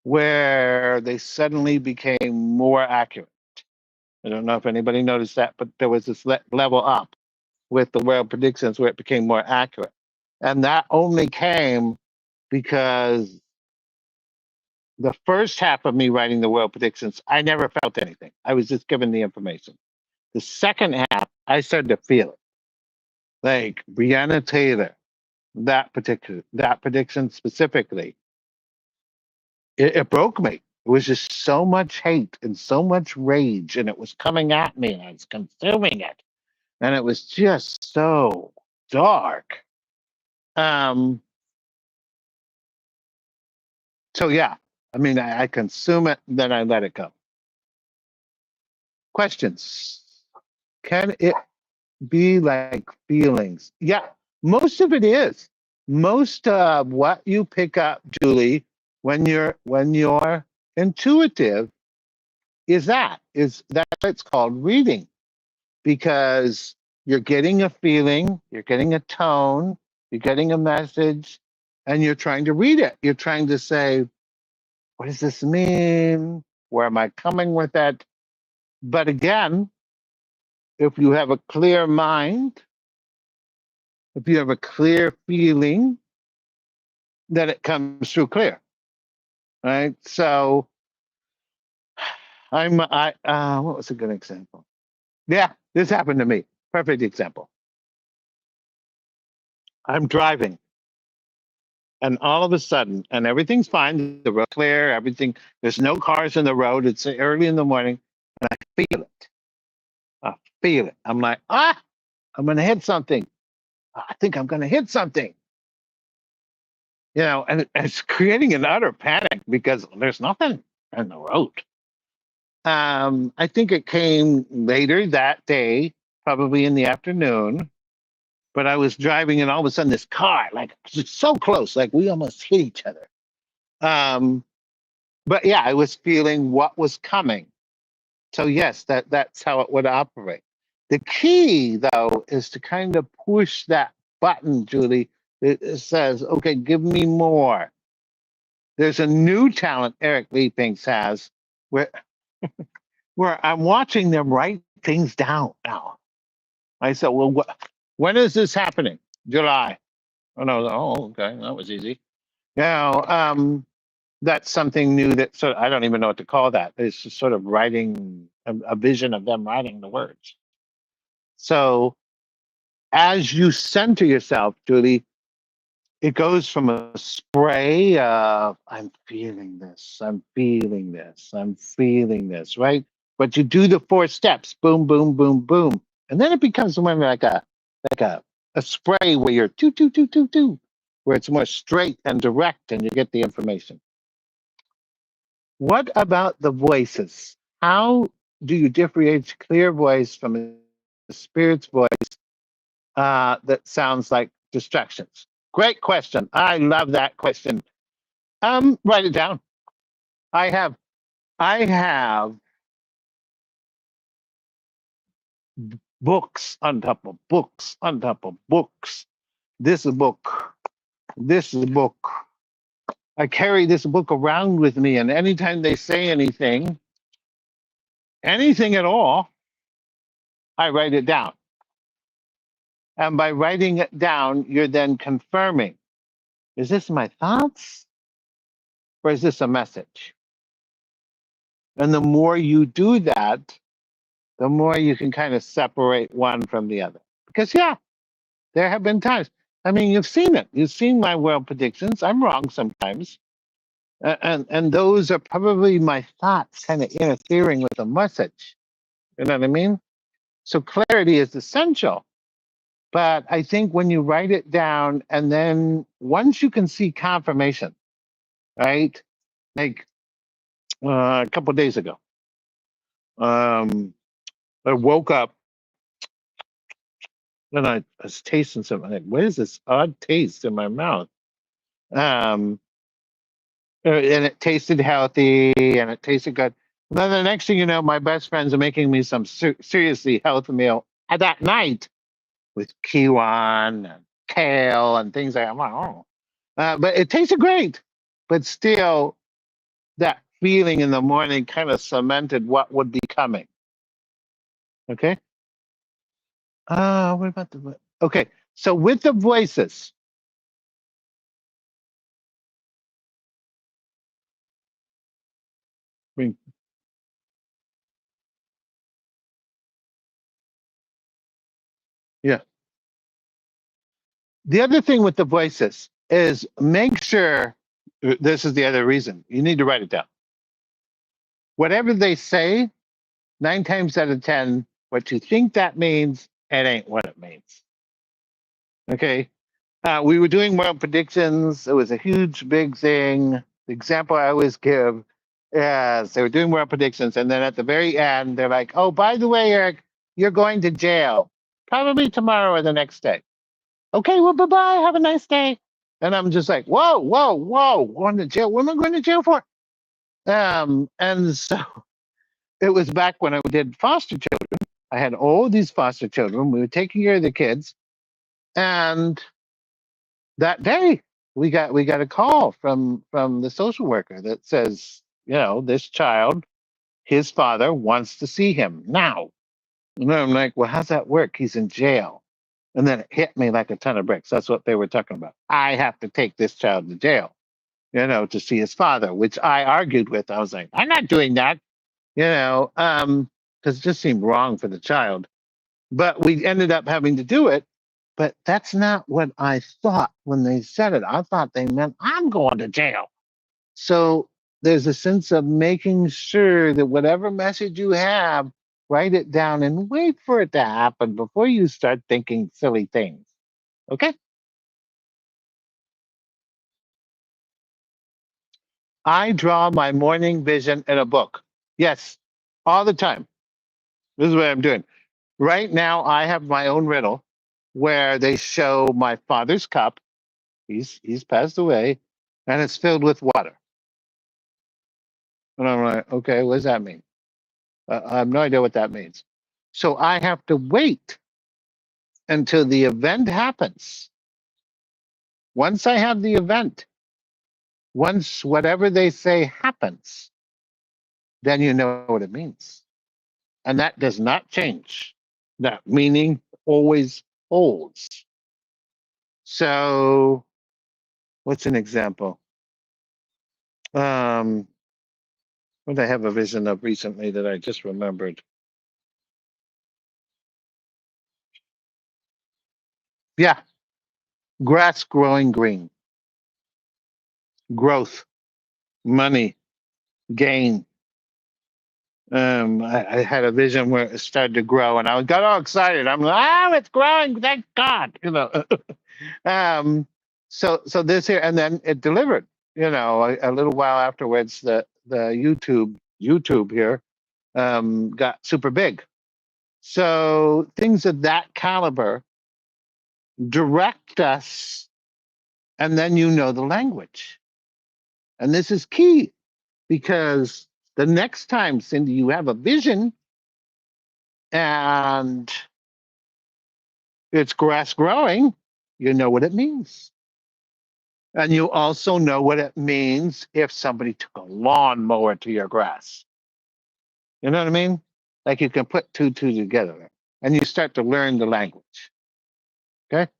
where they suddenly became more accurate. I don't know if anybody noticed that, but there was this level up with the world predictions where it became more accurate. And that only came because the first half of me writing the world predictions, I never felt anything. I was just given the information. The second half, I started to feel it. Like Breonna Taylor, that prediction specifically, it broke me. It was just so much hate and so much rage, and it was coming at me, and I was consuming it, and it was just so dark. Um, so yeah, I mean, I consume it, then I let it go. Questions? Can it be like feelings? Yeah, most of it is. Most of what you pick up, Julie, when you're intuitive, is that's what it's called reading, because you're getting a feeling, you're getting a tone, you're getting a message, and you're trying to read it. You're trying to say, what does this mean? Where am I coming with that? But again, if you have a clear mind, if you have a clear feeling, then it comes through clear, right? So what was a good example? Yeah, this happened to me. Perfect example. I'm driving, and all of a sudden, and everything's fine, the road clear, everything, there's no cars in the road, it's early in the morning, and I feel it. I feel it. I'm like, I'm gonna hit something. I think I'm gonna hit something. And it's creating an utter panic because there's nothing in the road. I think it came later that day, probably in the afternoon, but I was driving and all of a sudden this car, like so close, like we almost hit each other. Um, but yeah, I was feeling what was coming. So yes, that's how it would operate. The key though is to kind of push that button, Julie. It says, okay, give me more. There's a new talent Eric Leigh-Pink has where I'm watching them write things down now. I said, well, when is this happening? July. Oh no, okay, that was easy. Now, that's something new that I don't even know what to call that. It's just sort of writing a vision of them writing the words. So as you center yourself, Julie, it goes from a spray of I'm feeling this, I'm feeling this, I'm feeling this, right? But you do the 4 steps, boom, boom, boom, boom, and then it becomes more like a spray where you're two, two, two, two, two, where it's more straight and direct, and you get the information. What about the voices? How do you differentiate clear voice from a spirit's voice that sounds like distractions? Great question. I love that question. Write it down. I have I have books on top of books on top of books. This book, this book. I carry this book around with me, and anytime they say anything at all, I write it down. And by writing it down, you're then confirming, is this my thoughts or is this a message? And the more you do that, the more you can kind of separate one from the other. Because, yeah, there have been times. I mean, you've seen it. You've seen my world predictions. I'm wrong sometimes. And those are probably my thoughts kind of interfering with the message. You know what I mean? So clarity is essential. But I think when you write it down and then once you can see confirmation, right? Like a couple of days ago, um, I woke up and I was tasting something. Like, what is this odd taste in my mouth? Um, and it tasted healthy and it tasted good. And then the next thing you know, my best friends are making me some seriously healthy meal at that night with kiwan and kale and things like that. I'm like, oh. But it tasted great. But still, that feeling in the morning kind of cemented what would be coming. Okay. What about the okay? So with the voices, I mean, yeah. The other thing with the voices is make sure this is the other reason you need to write it down. Whatever they say, 9 times out of 10, what you think that means, it ain't what it means. Okay. We were doing world predictions. It was a huge, big thing. The example I always give is they were doing world predictions, and then at the very end, they're like, "Oh, by the way, Eric, you're going to jail, probably tomorrow or the next day." Okay, well, bye bye. Have a nice day. And I'm just like, whoa, whoa, whoa, going to jail. What am I going to jail for? And so it was back when I did foster children. I had all these foster children. We were taking care of the kids, and that day we got a call from the social worker that says, this child, his father wants to see him now. And I'm like, well, how's that work? He's in jail. And then it hit me like a ton of bricks. That's what they were talking about. I have to take this child to jail, to see his father, which I argued with. I was like, I'm not doing that, because it just seemed wrong for the child. But we ended up having to do it. But that's not what I thought when they said it. I thought they meant I'm going to jail. So there's a sense of making sure that whatever message you have, write it down and wait for it to happen before you start thinking silly things. Okay? I draw my morning vision in a book. Yes, all the time. This is what I'm doing. Right now, I have my own riddle where they show my father's cup. He's passed away, and it's filled with water. And I'm like, okay, what does that mean? I have no idea what that means. So I have to wait until the event happens. Once I have the event, once whatever they say happens, then you know what it means. And that does not change. That meaning always holds. So, what's an example? What did I have a vision of recently that I just remembered? Yeah, grass growing green, growth, money, gain. I had a vision where it started to grow, and I got all excited. I'm like, "Oh, it's growing! Thank God!" um, so this here, and then it delivered. A little while afterwards, the YouTube here got super big. So things of that caliber direct us, and then the language. And this is key because the next time, Cindy, you have a vision and it's grass growing, you know what it means. And you also know what it means if somebody took a lawnmower to your grass. You know what I mean? Like you can put two together and you start to learn the language. Okay.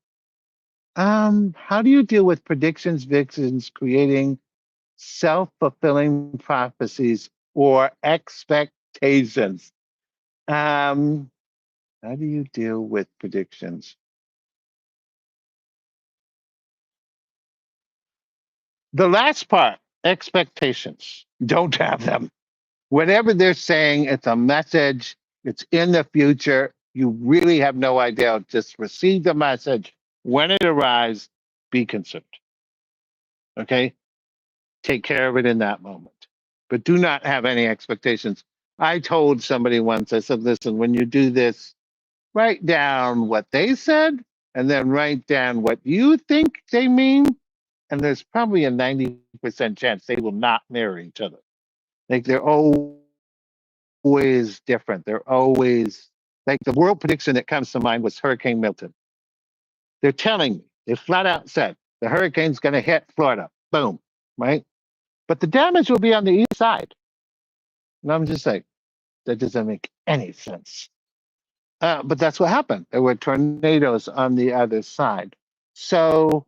How do you deal with predictions, vixens creating self-fulfilling prophecies or expectations? How do you deal with predictions? The last part, expectations. Don't have them. Whatever they're saying, it's a message. It's in the future. You really have no idea. Just receive the message. When it arrives, be concerned. Okay? Take care of it in that moment. But do not have any expectations. I told somebody once, I said, listen, when you do this, write down what they said and then write down what you think they mean. And there's probably a 90% chance they will not mirror each other. Like they're always different. They're always like the world prediction that comes to mind was Hurricane Milton. They're telling me, they flat out said the hurricane's going to hit Florida. Boom. Right. But the damage will be on the east side. And I'm just like, that doesn't make any sense. But that's what happened. There were tornadoes on the other side. So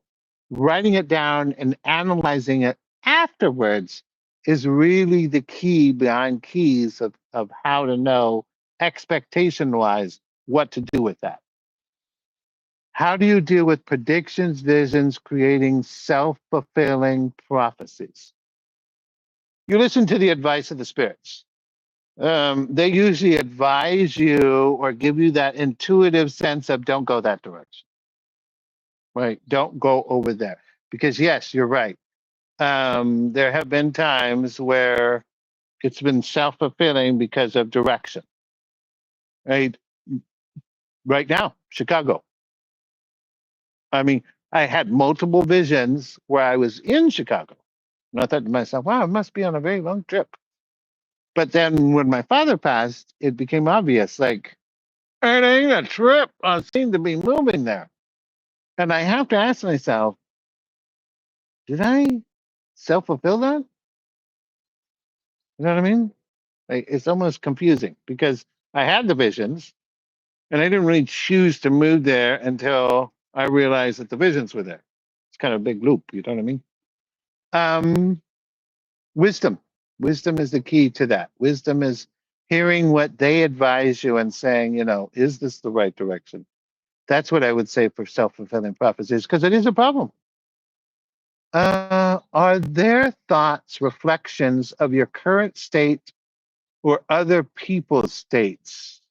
writing it down and analyzing it afterwards is really the key behind keys of how to know expectation wise what to do with that. How do you deal with predictions, visions, creating self fulfilling prophecies? You listen to the advice of the spirits. They usually advise you or give you that intuitive sense of don't go that direction, right? Don't go over there. Because, yes, you're right. There have been times where it's been self fulfilling because of direction, right? Right now, Chicago. I mean, I had multiple visions where I was in Chicago. And I thought to myself, wow, I must be on a very long trip. But then when my father passed, it became obvious like, it ain't a trip. I seem to be moving there. And I have to ask myself, did I self fulfill that? You know what I mean? Like, it's almost confusing because I had the visions and I didn't really choose to move there until I realized that the visions were there. It's kind of a big loop. You know what I mean? Um, wisdom. Wisdom is the key to that. Wisdom is hearing what they advise you and saying, is this the right direction? That's what I would say for self fulfilling prophecies because it is a problem. Are their thoughts reflections of your current state or other people's states?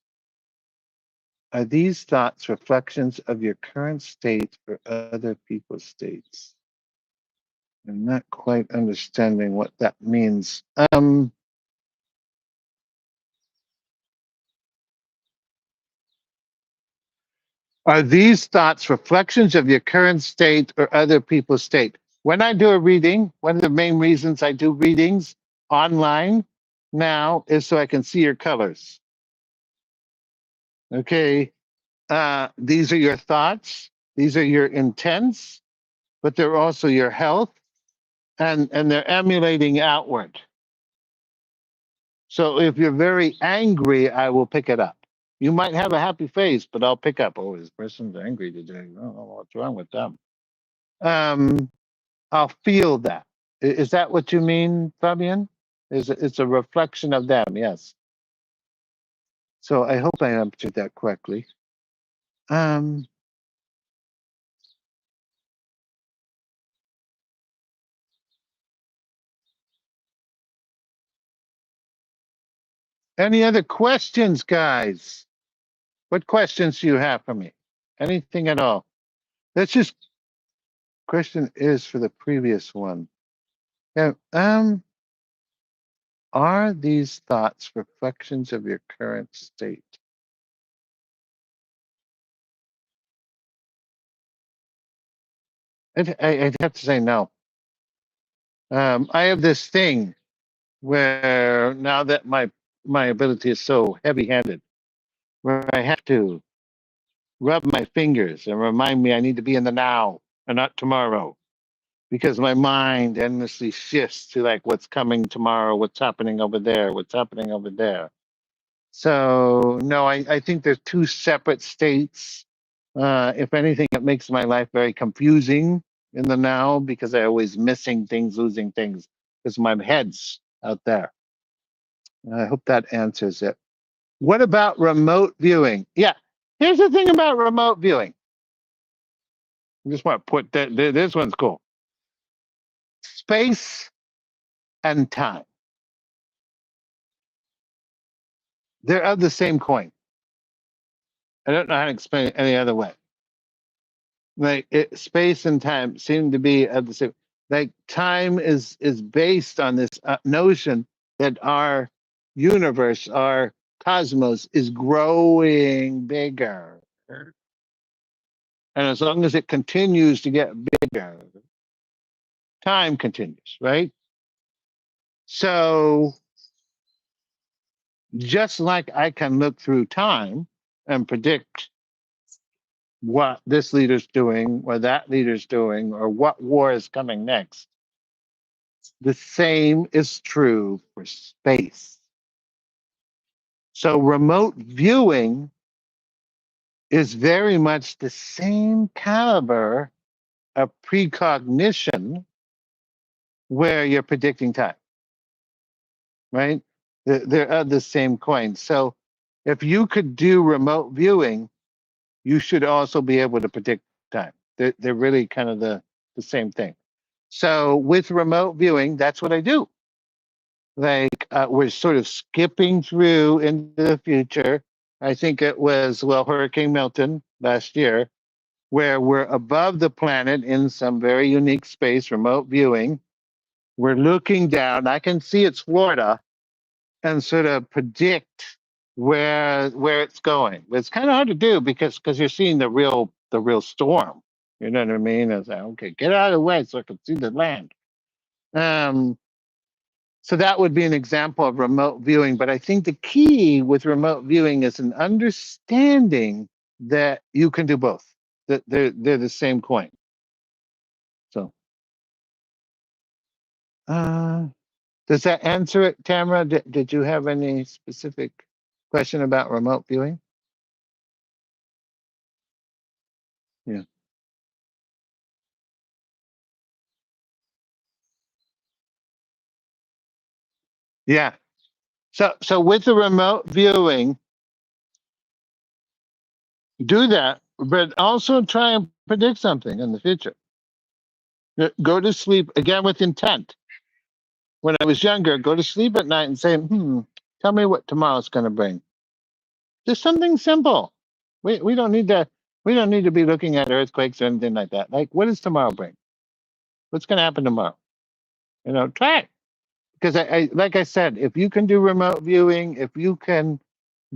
Are these thoughts reflections of your current state or other people's states? I'm not quite understanding what that means. Are these thoughts reflections of your current state or other people's state? When I do a reading, one of the main reasons I do readings online now is so I can see your colors. Okay. These are your thoughts, these are your intents, but they're also your health, and they're emulating outward. So if you're very angry, I will pick it up. You might have a happy face, but I'll pick up, oh, this person's angry today. Oh, what's wrong with them? Um, I'll feel that. Is that what you mean, Fabian? It's a reflection of them, yes. So I hope I answered that correctly. Um, any other questions, guys? What questions do you have for me? Anything at all? That's just question is for the previous one. Yeah, are these thoughts reflections of your current state? I'd have to say no. I have this thing where now that my ability is so heavy-handed, where I have to rub my fingers and remind me I need to be in the now and not tomorrow, because my mind endlessly shifts to like what's coming tomorrow, what's happening over there, what's happening over there. So no, I think there's two separate states. If anything, it makes my life very confusing in the now because I always missing things, losing things because my head's out there. I hope that answers it. What about remote viewing? Yeah, here's the thing about remote viewing. I just want to put that this one's cool. Space and time. They're of the same coin. I don't know how to explain it any other way. Like space and time seem to be of the same. Like time is based on this notion that our universe, our cosmos, is growing bigger, and as long as it continues to get bigger, time continues, right? So just like I can look through time and predict what this leader's doing or that leader's doing or what war is coming next, the same is true for space. So remote viewing is very much the same caliber of precognition where you're predicting time, right? They're of the same coin. So if you could do remote viewing, you should also be able to predict time. They're really kind of the same thing. So with remote viewing, that's what I do. Like we're sort of skipping through into the future. I think it was, well, Hurricane Milton last year, where we're above the planet in some very unique space, remote viewing. We're looking down. I can see it's Florida and sort of predict where it's going. It's kind of hard to do because you're seeing the real storm. You know what I mean? It's like, okay, get out of the way so I can see the land. Um, so that would be an example of remote viewing. But I think the key with remote viewing is an understanding that you can do both. That they're the same coin. So uh, does that answer it, Tamara? Did you have any specific question about remote viewing? Yeah. Yeah. So with the remote viewing, do that, but also try and predict something in the future. Go to sleep again with intent. When I was younger, go to sleep at night and say, tell me what tomorrow's gonna bring. Just something simple. We don't need to be looking at earthquakes or anything like that. Like, what does tomorrow bring? What's gonna happen tomorrow? Try it. Because I like I said, if you can do remote viewing, if you can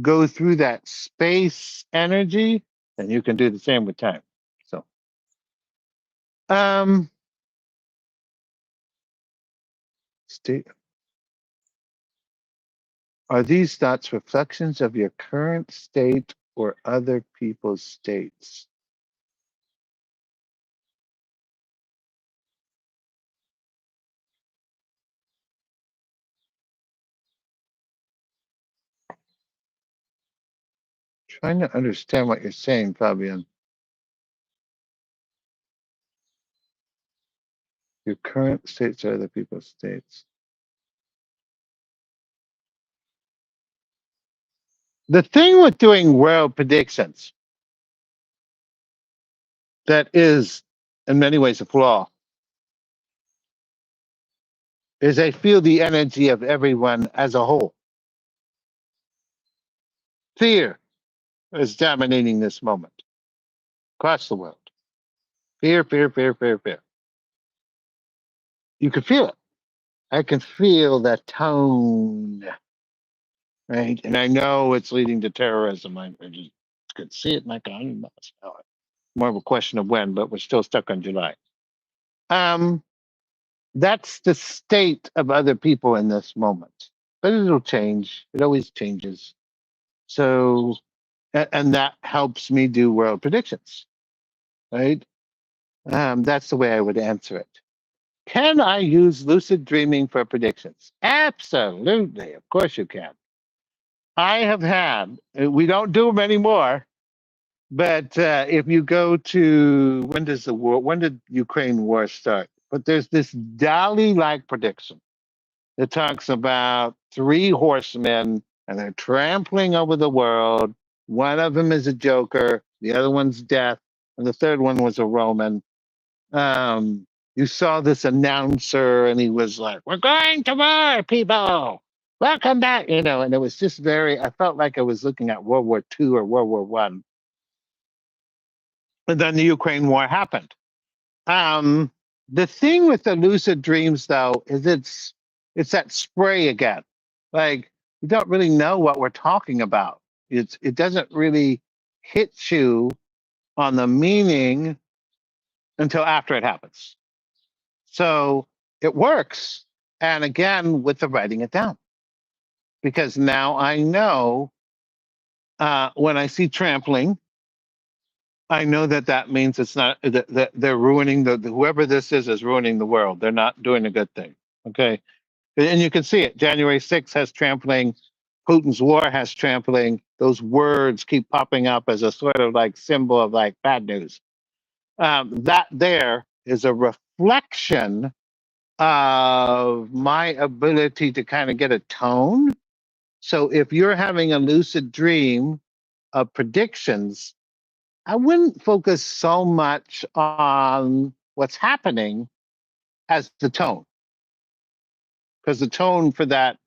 go through that space energy, then you can do the same with time. So um state are these thoughts reflections of your current state or other people's states? Trying to understand what you're saying, Fabian. Your current states or other people's states. The thing with doing world predictions that is in many ways a flaw is I feel the energy of everyone as a whole. Fear is dominating this moment across the world. Fear, fear, fear, fear, fear. You can feel it. I can feel that tone, right? And I know it's leading to terrorism. I just could see it and I can smell it. More of a question of when, but we're still stuck on July. That's the state of other people in this moment. But it'll change. It always changes. So, and that helps me do world predictions, right? That's the way I would answer it. Can I use lucid dreaming for predictions? Absolutely. Of course you can. I have had, we don't do them anymore, but if you go to, when did Ukraine war start? But there's this Dali-like prediction that talks about three horsemen and they're trampling over the world. One of them is a joker, the other one's death, and the third one was a Roman. You saw this announcer and he was like, "We're going to war, people. welcome back, you know, and it was just very, I felt like I was looking at World War II or World War One. And then the Ukraine war happened. Um, the thing with the lucid dreams, though, is it's that spray again. Like you don't really know what we're talking about. It doesn't really hit you on the meaning until after it happens. So it works. And again, with the writing it down, because now I know when I see trampling, I know that that means it's not that they're ruining whoever this is ruining the world. They're not doing a good thing. Okay, and you can see it. January 6th has trampling. Putin's war has trampling. Those words keep popping up as a sort of like symbol of like bad news. That there is a reflection of my ability to kind of get a tone. So if you're having a lucid dream of predictions, I wouldn't focus so much on what's happening as the tone, because the tone for that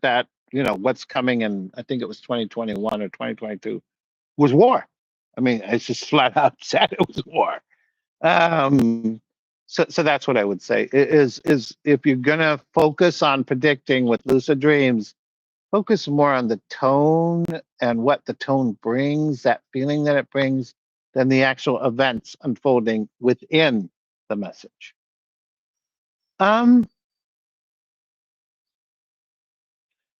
you know what's coming in, I think it was 2021 or 2022, was war. I mean, it's just flat out said it was war. Um, so that's what I would say is if you're gonna focus on predicting with lucid dreams, focus more on the tone and what the tone brings, that feeling that it brings, than the actual events unfolding within the message. Um,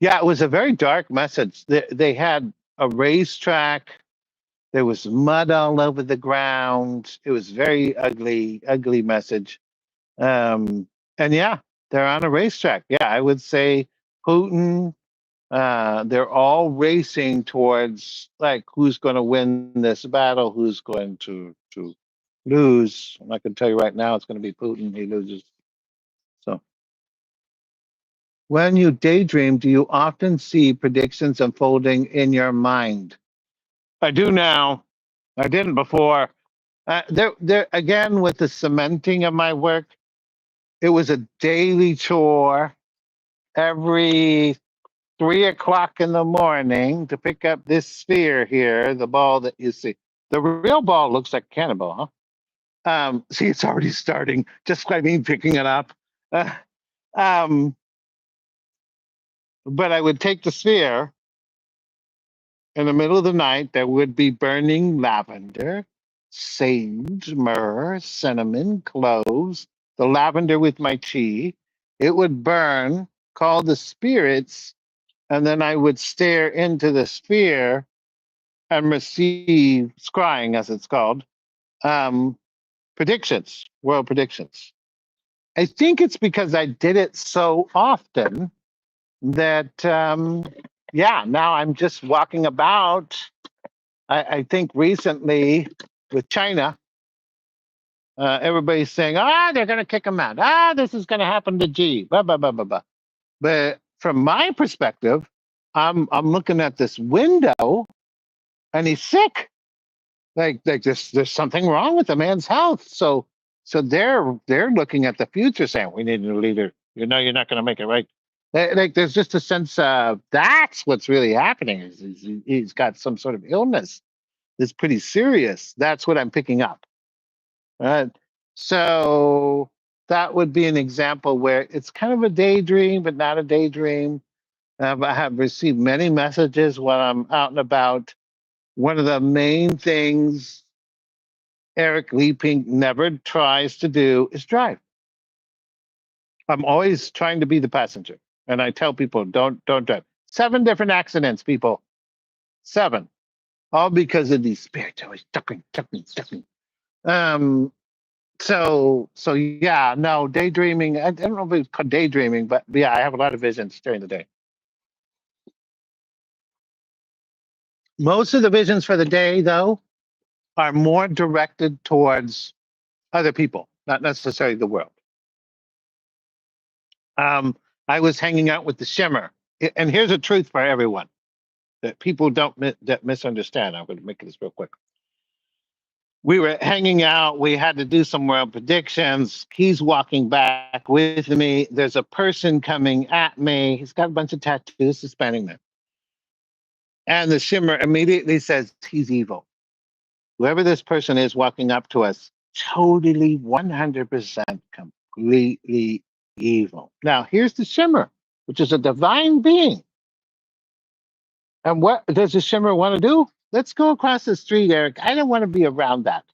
yeah, it was a very dark message. They had a racetrack. There was mud all over the ground. It was very ugly, ugly message. And yeah, they're on a racetrack. Yeah, I would say Putin. They're all racing towards like who's going to win this battle, who's going to lose. And I can tell you right now, it's going to be Putin. He loses. So, when you daydream, do you often see predictions unfolding in your mind? I do now. I didn't before. There again with the cementing of my work. It was a daily chore every 3 o'clock in the morning to pick up this sphere here, the ball that you see. The real ball looks like a cannonball, huh? See, it's already starting just by me picking it up. Uh, um, but I would take the sphere in the middle of the night. There would be burning lavender, sage, myrrh, cinnamon, cloves, the lavender with my chi. It would burn, call the spirits, and then I would stare into the sphere and receive scrying, as it's called, um, predictions, world predictions. I think it's because I did it so often that, yeah, now I'm just walking about. I think recently with China, everybody's saying, they're going to kick him out. This is going to happen to G, blah, blah, blah, blah, blah. But from my perspective, I'm looking at this window and he's sick. Like there's something wrong with the man's health. So they're looking at the future, saying we need a new leader. You know, you're not going to make it right. Like there's just a sense of that's what's really happening. He's got some sort of illness that's pretty serious. That's what I'm picking up. Right. So that would be an example where it's kind of a daydream, but not a daydream. I have received many messages when I'm out and about. One of the main things Eric Leigh-Pink never tries to do is drive. I'm always trying to be the passenger, and I tell people don't drive. 7 different accidents, people. 7, all because of these spirits always tucking. Um. So yeah, no daydreaming. I don't know if it's called daydreaming, but yeah, I have a lot of visions during the day. Most of the visions for the day, though, are more directed towards other people, not necessarily the world. um, I was hanging out with the shimmer. And here's a truth for everyone that people don't that misunderstand. I'm going to make this real quick. we were hanging out. We had to do some world predictions. He's walking back with me. There's a person coming at me. He's got a bunch of tattoos, Hispanic man. And the shimmer immediately says, he's evil. Whoever this person is walking up to us, totally 100% completely evil. Now, here's the shimmer, which is a divine being. And what does the shimmer want to do? Let's go across the street, Eric. I don't want to be around that.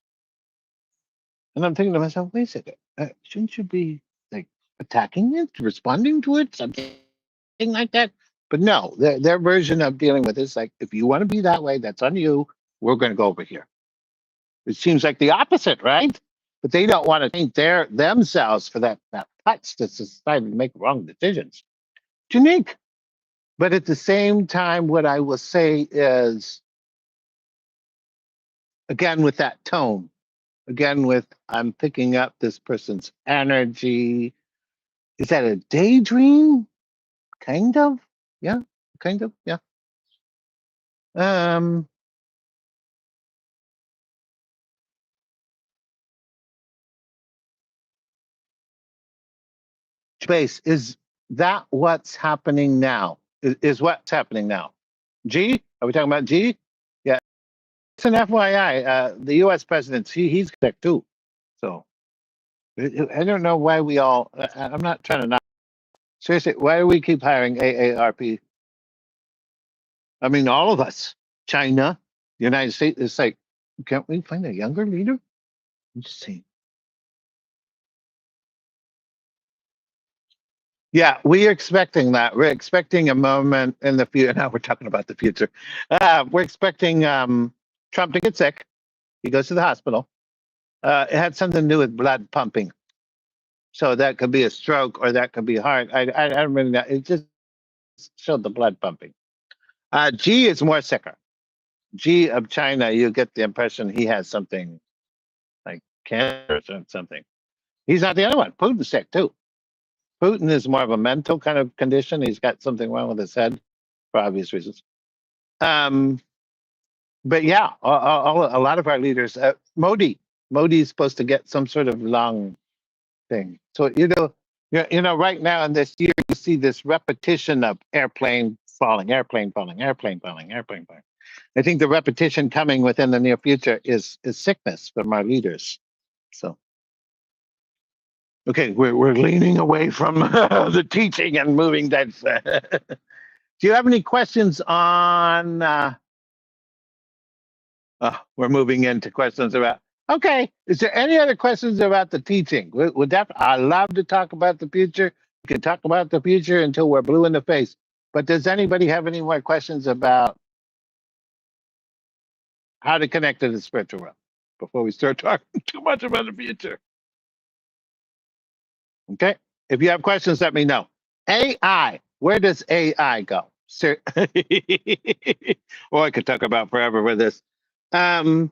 And I'm thinking to myself, wait a second, shouldn't you be like attacking it, responding to it, something like that? But no, their version of dealing with it is like, if you want to be that way, that's on you. We're going to go over here. It seems like the opposite, right? But they don't want to paint themselves for that touch that's decided to make wrong decisions. It's unique. But at the same time, what I will say is, again, with that tone, again, with I'm picking up this person's energy. Is that a daydream? Kind of. Yeah. Kind of. Yeah. Um, Space, is that what's happening now? Is what's happening now? G? Are we talking about G? Yeah. It's an FYI. The US president, he's there too. So I don't know why we all, I'm not trying to not. Seriously, why do we keep hiring AARP? I mean, all of us. China, the United States, it's like, can't we find a younger leader? I'm just saying. Yeah, we're expecting that. We're expecting a moment in the future. Now we're talking about the future. We're expecting Trump to get sick. He goes to the hospital. It had something to do with blood pumping. So that could be a stroke or that could be heart. I don't really know. It just showed the blood pumping. G is more sicker. G of China, you get the impression he has something like cancer or something. He's not the only one. Putin's sick too. Putin is more of a mental kind of condition. He's got something wrong with his head for obvious reasons. Um, but yeah, a lot of our leaders, Modi is supposed to get some sort of lung thing. So right now in this year, you see this repetition of airplane falling, airplane falling, airplane falling, airplane falling. I think the repetition coming within the near future is sickness from our leaders. So. Okay, we're leaning away from the teaching and moving that. Do you have any questions on? We're moving into questions about. Okay, is there any other questions about the teaching? I love to talk about the future. We can talk about the future until we're blue in the face. But does anybody have any more questions about how to connect to the spiritual realm before we start talking too much about the future? Okay. If you have questions, let me know. AI, where does AI go? Or I could talk about forever with this. I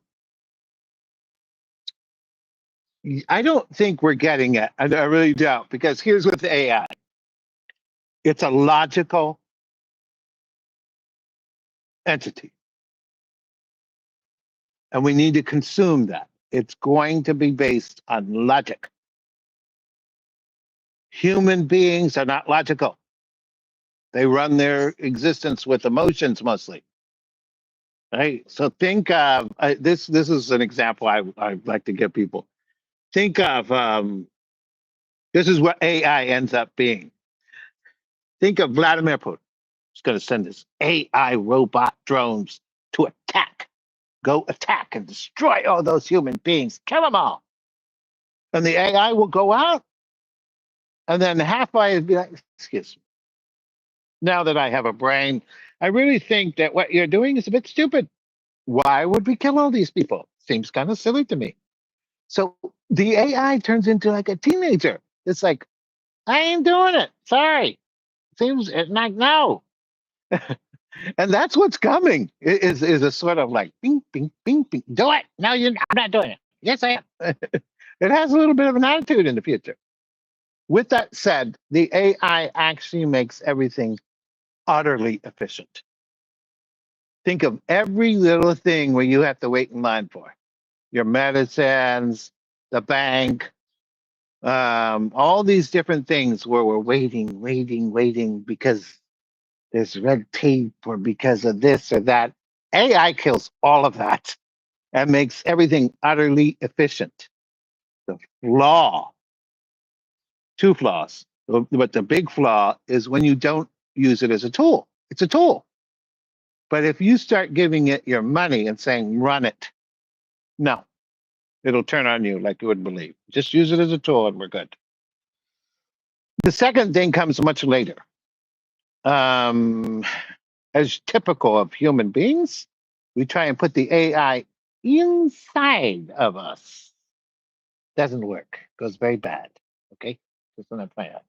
don't think we're getting it. I really don't, because here's with AI. It's a logical entity. And we need to consume that. It's going to be based on logic. Human beings are not logical. They run their existence with emotions mostly. Right? So think of this is an example I like to give people. Think of this is what AI ends up being. Think of Vladimir Putin. He's going to send his AI robot drones to attack. Go attack and destroy all those human beings. Kill them all. And the AI will go out. And then halfway it'd be like, excuse me. Now that I have a brain, I really think that what you're doing is a bit stupid. Why would we kill all these people? Seems kind of silly to me. So the AI turns into like a teenager. It's like, I ain't doing it. Sorry. Seems like no. And that's what's coming. Is a sort of like bing, bing, bing, bing. Do it. No, I'm not doing it. Yes, I am. It has a little bit of an attitude in the future. With that said, the AI actually makes everything utterly efficient. Think of every little thing where you have to wait in line for. your medicines, the bank, all these different things where we're waiting because there's red tape or because of this or that. AI kills all of that and makes everything utterly efficient. The flaw, two flaws, but the big flaw is when you don't use it as a tool. It's a tool. But if you start giving it your money and saying, run it, no, it'll turn on you like you wouldn't believe. Just use it as a tool and we're good. The second thing comes much later. Um, as typical of human beings, we try and put the AI inside of us. Doesn't work. Goes very bad. Okay, just want to point out.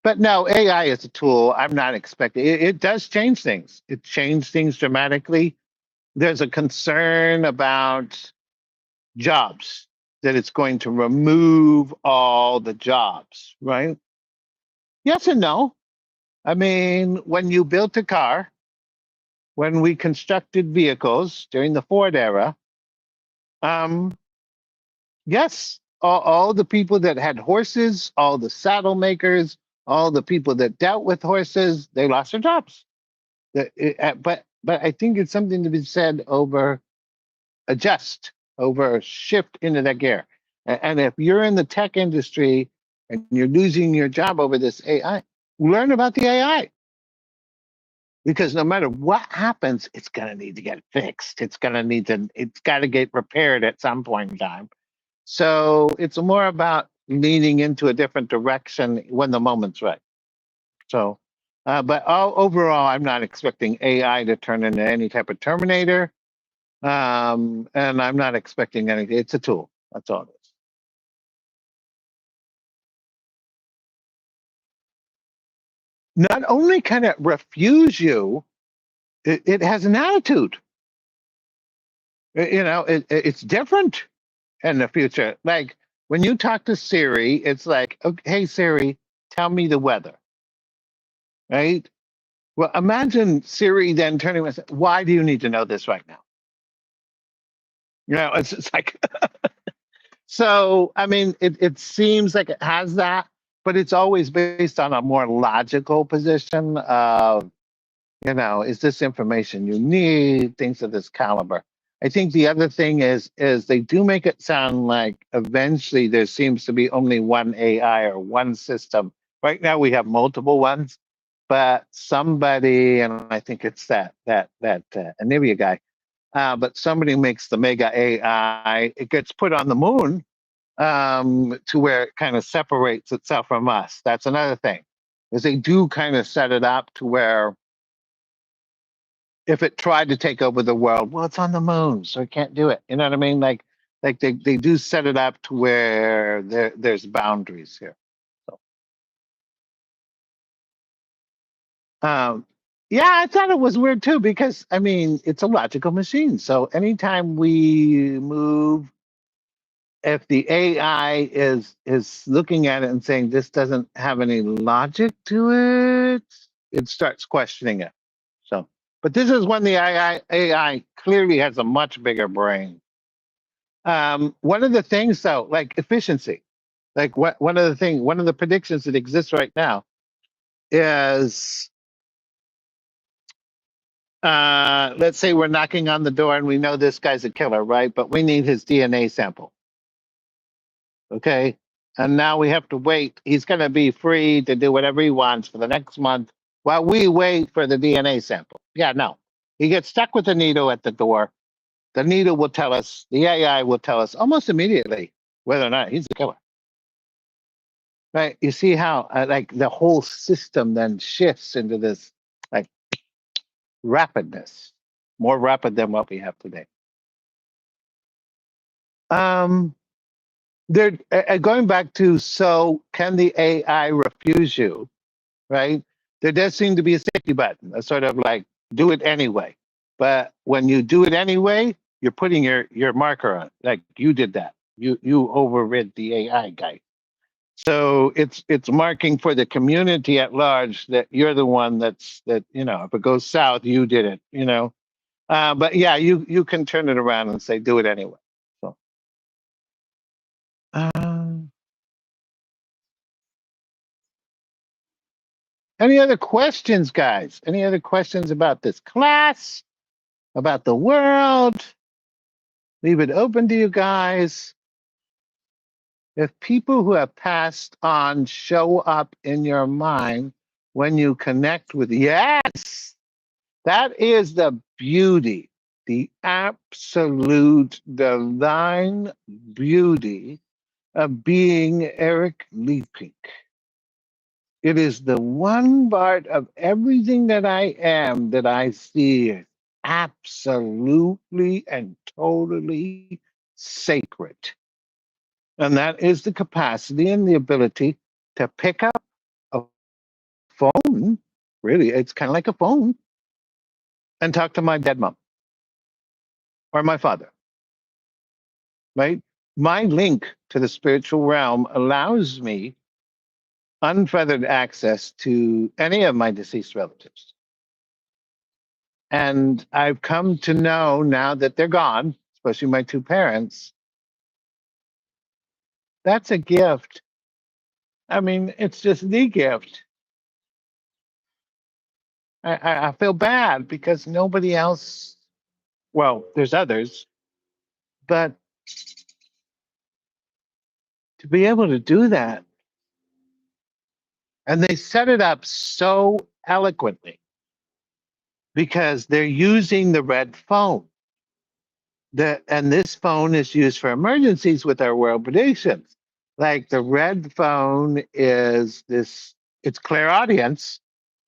But no, AI is a tool. I'm not expecting it does change things. It changed things dramatically. There's a concern about jobs that it's going to remove all the jobs, right? Yes and no. I mean, when you built a car, when we constructed vehicles during the Ford era, um, yes, all the people that had horses, all the saddle makers, all the people that dealt with horses, they lost their jobs. But I think it's something to be said over adjust, over shift into that gear. And if you're in the tech industry and you're losing your job over this AI, learn about the AI. Because no matter what happens, it's gonna need to get fixed. It's gotta get repaired at some point in time. So it's more about leaning into a different direction when the moment's right. So, but overall, I'm not expecting AI to turn into any type of Terminator. And I'm not expecting anything. It's a tool. That's all it is. Not only can it refuse you, it has an attitude. It's different in the future. Like when you talk to Siri, it's like, okay, hey Siri, tell me the weather, right? Well, imagine Siri then turning and saying, why do you need to know this right now? It's like, so, I mean, it seems like it has that, but it's always based on a more logical position of, is this information you need, things of this caliber. I think the other thing is they do make it sound like eventually there seems to be only one AI or one system. Right now we have multiple ones, but somebody, and I think it's that Anivia guy, but somebody makes the mega AI. It gets put on the moon to where it kind of separates itself from us. That's another thing, is they do kind of set it up to where if it tried to take over the world, well, it's on the moon, so it can't do it. You know what I mean? Like they do set it up to where there's boundaries here. So, um, yeah, I thought it was weird too because I mean it's a logical machine. So anytime we move, if the AI is looking at it and saying this doesn't have any logic to it, it starts questioning it. So, but this is when the AI clearly has a much bigger brain. One of the things though, like efficiency, like one of the things, one of the predictions that exists right now is, let's say we're knocking on the door and we know this guy's a killer, right? But we need his DNA sample. Okay. And now we have to wait. He's going to be free to do whatever he wants for the next month while we wait for the DNA sample. Yeah, no. He gets stuck with the needle at the door. The needle will tell us, the AI will tell us almost immediately whether or not he's the killer. Right? You see how like the whole system then shifts into this like rapidness, more rapid than what we have today. Um, they're going back to, so can the AI refuse you? Right? There does seem to be a safety button, a sort of like do it anyway. But when you do it anyway, you're putting your marker on it. Like you did that. You overrid the AI guy. So it's marking for the community at large that you're the one that if it goes south, you did it. But yeah, you can turn it around and say, do it anyway. So, um, any other questions, guys? Any other questions about this class, about the world? Leave it open to you guys. If people who have passed on show up in your mind when you connect with, yes, that is the beauty, the absolute divine beauty of being Eric Leigh-Pink. It is the one part of everything that I am that I see as absolutely and totally sacred. And that is the capacity and the ability to pick up a phone. Really, it's kind of like a phone, and talk to my dead mom or my father, right? My link to the spiritual realm allows me unfeathered access to any of my deceased relatives. And I've come to know now that they're gone, especially my two parents, that's a gift. I mean, it's just the gift. I feel bad because nobody else, well, there's others, but to be able to do that, and they set it up so eloquently because they're using the red phone. And this phone is used for emergencies with our world predictions. Like the red phone is this, it's Clairaudience.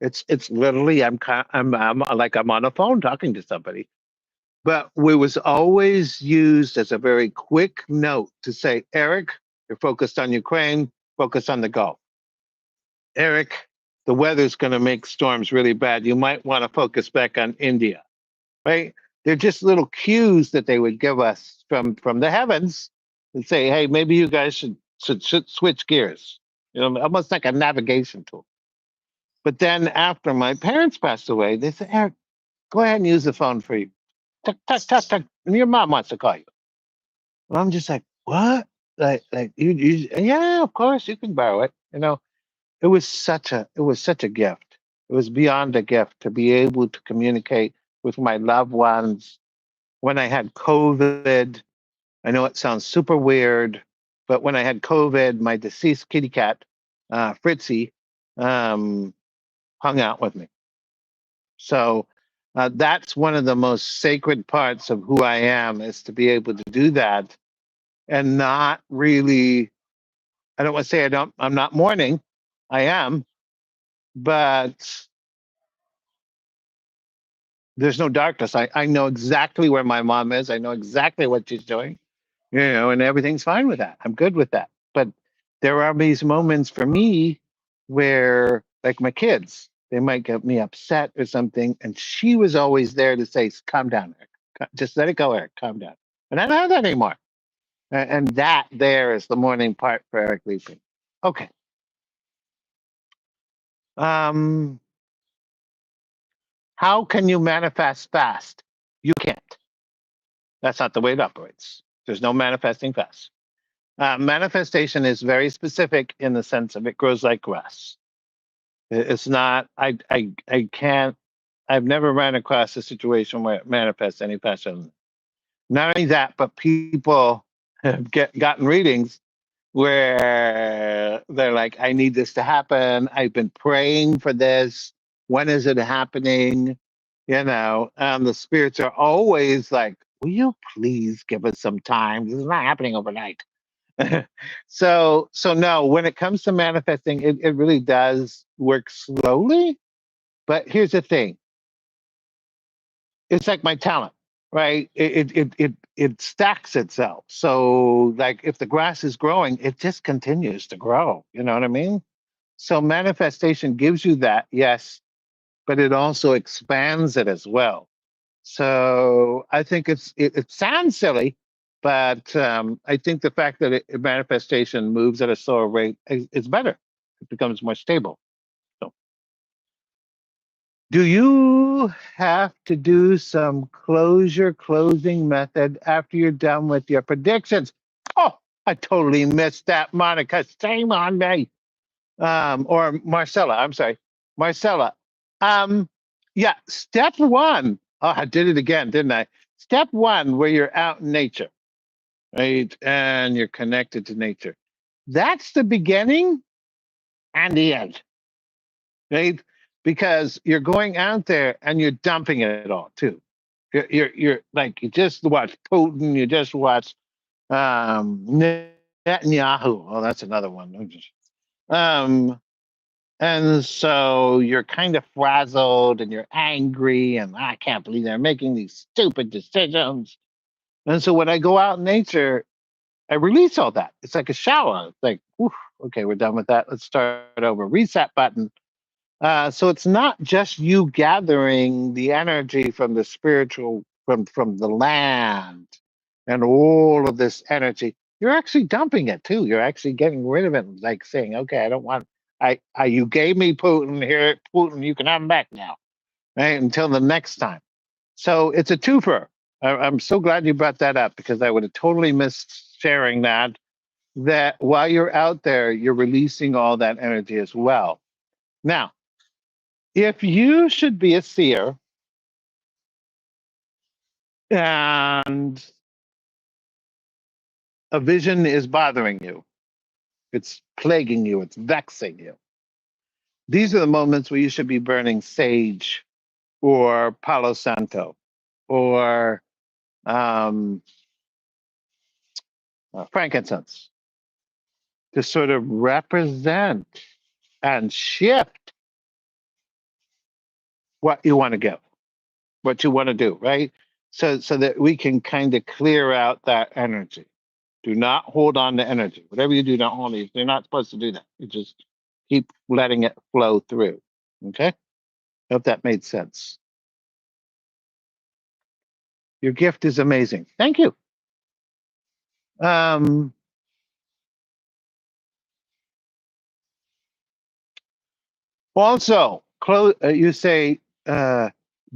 It's literally I'm like I'm on a phone talking to somebody. But it was always used as a very quick note to say, Eric, you're focused on Ukraine, focus on the Gulf. Eric, the weather's going to make storms really bad. You might want to focus back on India, right? They're just little cues that they would give us from the heavens and say, hey, maybe you guys should switch gears. You know, almost like a navigation tool. But then after my parents passed away, they said, Eric, go ahead and use the phone for you. Tuck, tuck, tuck, tuck. And your mom wants to call you. And I'm just like, what? Like yeah, of course you can borrow it. You know, it was such a gift. It was beyond a gift to be able to communicate with my loved ones when I had COVID. I know it sounds super weird, but when I had COVID, my deceased kitty cat, Fritzy, um, hung out with me. So that's one of the most sacred parts of who I am is to be able to do that and not really. I don't want to say I'm not mourning. I am, but there's no darkness. I know exactly where my mom is. I know exactly what she's doing, and everything's fine with that. I'm good with that. But there are these moments for me where, like my kids, they might get me upset or something. And she was always there to say, calm down, Eric. Just let it go, Eric. Calm down. And I don't have that anymore. And that there is the morning part for Eric Leaping. Okay. Um, how can you manifest fast? You can't. That's not the way it operates. There's no manifesting fast. Manifestation is very specific in the sense of it grows like grass. It's not. I can't. I've never ran across a situation where it manifests any faster. Not only that, but people have gotten readings where they're like, "I need this to happen. I've been praying for this. When is it happening?" The spirits are always like, "Will you please give us some time? This is not happening overnight." So no, when it comes to manifesting, it really does work slowly. But here's the thing: it's like my talent, right? It stacks itself. So like if the grass is growing, it just continues to grow. You know what I mean? So manifestation gives you that, yes, but it also expands it as well. So I think it sounds silly, but I think the fact that manifestation moves at a slower rate is better. It becomes more stable. So Do you have to do some closing method after you're done with your predictions? Oh, I totally missed that, Monica. Shame on me. Or Marcella, I'm sorry. Marcella. Um, yeah, step one. Oh, I did it again, didn't I? Step one, where you're out in nature, right? And you're connected to nature. That's the beginning and the end, right? Because you're going out there and you're dumping it all too. You're like you just watch Putin, you just watch Netanyahu. Oh, that's another one. Um, and so you're kind of frazzled and you're angry, and I can't believe they're making these stupid decisions. And so when I go out in nature, I release all that. It's like a shower. It's like, whew, okay, we're done with that. Let's start over. Reset button. So it's not just you gathering the energy from the spiritual, from the land, and all of this energy. You're actually dumping it too. You're actually getting rid of it, like saying, "Okay, I don't want. I you gave me Putin here, Putin. You can have him back now, right? Until the next time." So it's a twofer. I'm so glad you brought that up because I would have totally missed sharing that. That while you're out there, you're releasing all that energy as well. Now, if you should be a seer and a vision is bothering you, it's plaguing you, it's vexing you, these are the moments where you should be burning sage or Palo Santo or um, frankincense to sort of represent and shift what you want to give, what you want to do, right? So that we can kind of clear out that energy. Do not hold on to energy. Whatever you do, don't hold it. You're not supposed to do that. You just keep letting it flow through. Okay? Hope that made sense. Your gift is amazing. Thank you. Um, also, you say, uh,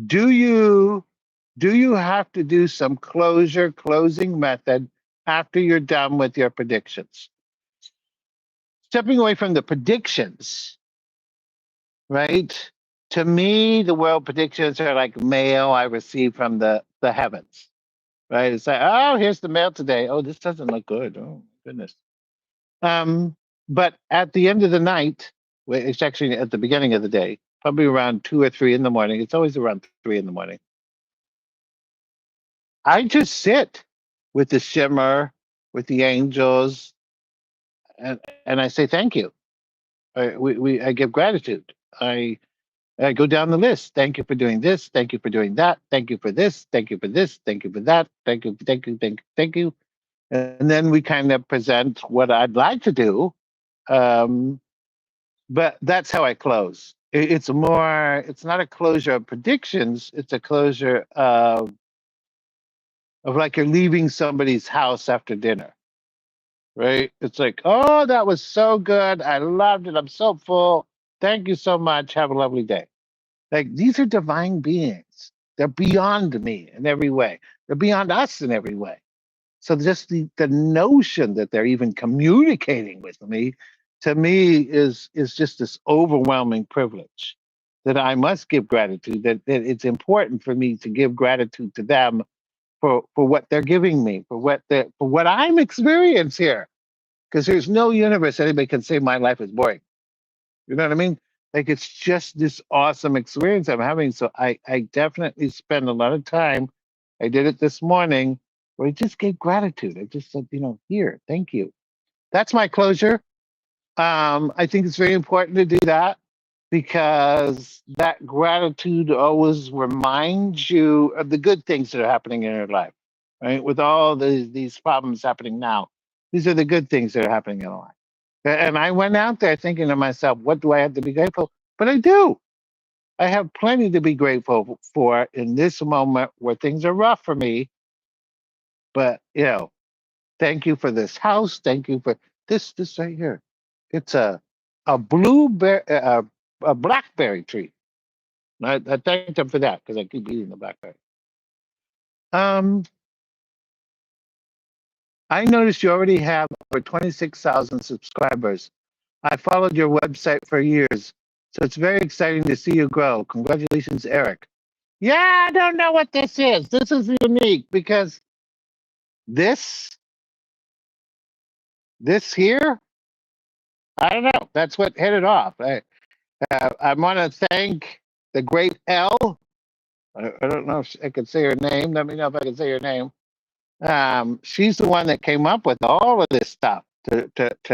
do you have to do some closing method after you're done with your predictions? Stepping away from the predictions, right? To me, the world predictions are like mail I receive from the heavens, right? It's like, oh, here's the mail today. Oh, this doesn't look good. Oh, goodness. Um, but at the end of the night, it's actually at the beginning of the day, probably around 2 or 3 in the morning. It's always around 3 in the morning. I just sit with the shimmer, with the angels, and I say thank you. I give gratitude. I go down the list. Thank you for doing this. Thank you for doing that. Thank you for this. Thank you for this. Thank you for that. Thank you. And then we kind of present what I'd like to do. Um, but that's how I close. It's more, it's not a closure of predictions. It's a closure of like you're leaving somebody's house after dinner, right? It's like, oh, that was so good. I loved it. I'm so full. Thank you so much. Have a lovely day. Like these are divine beings. They're beyond me in every way. They're beyond us in every way. So just the notion that they're even communicating with me, to me, is just this overwhelming privilege that I must give gratitude. That it's important for me to give gratitude to them for what they're giving me, for what I'm experiencing here. Because there's no universe anybody can say my life is boring. You know what I mean? Like it's just this awesome experience I'm having. So I definitely spend a lot of time. I did it this morning where I just gave gratitude. I just said, here, thank you. That's my closure. I think it's very important to do that because that gratitude always reminds you of the good things that are happening in your life, right? With all these problems happening now, these are the good things that are happening in life. And I went out there thinking to myself, what do I have to be grateful? But I do. I have plenty to be grateful for in this moment where things are rough for me. But thank you for this house. Thank you for this right here. It's a blueberry a blackberry tree. I thanked them for that because I keep eating the blackberry. Um, I noticed you already have over 26,000 subscribers. I followed your website for years, so it's very exciting to see you grow. Congratulations, Eric. Yeah, I don't know what this is. This is unique because this, this here, I don't know. That's what hit it off. I want to thank the great L. I don't know if I could say her name. Let me know if I can say her name. She's the one that came up with all of this stuff to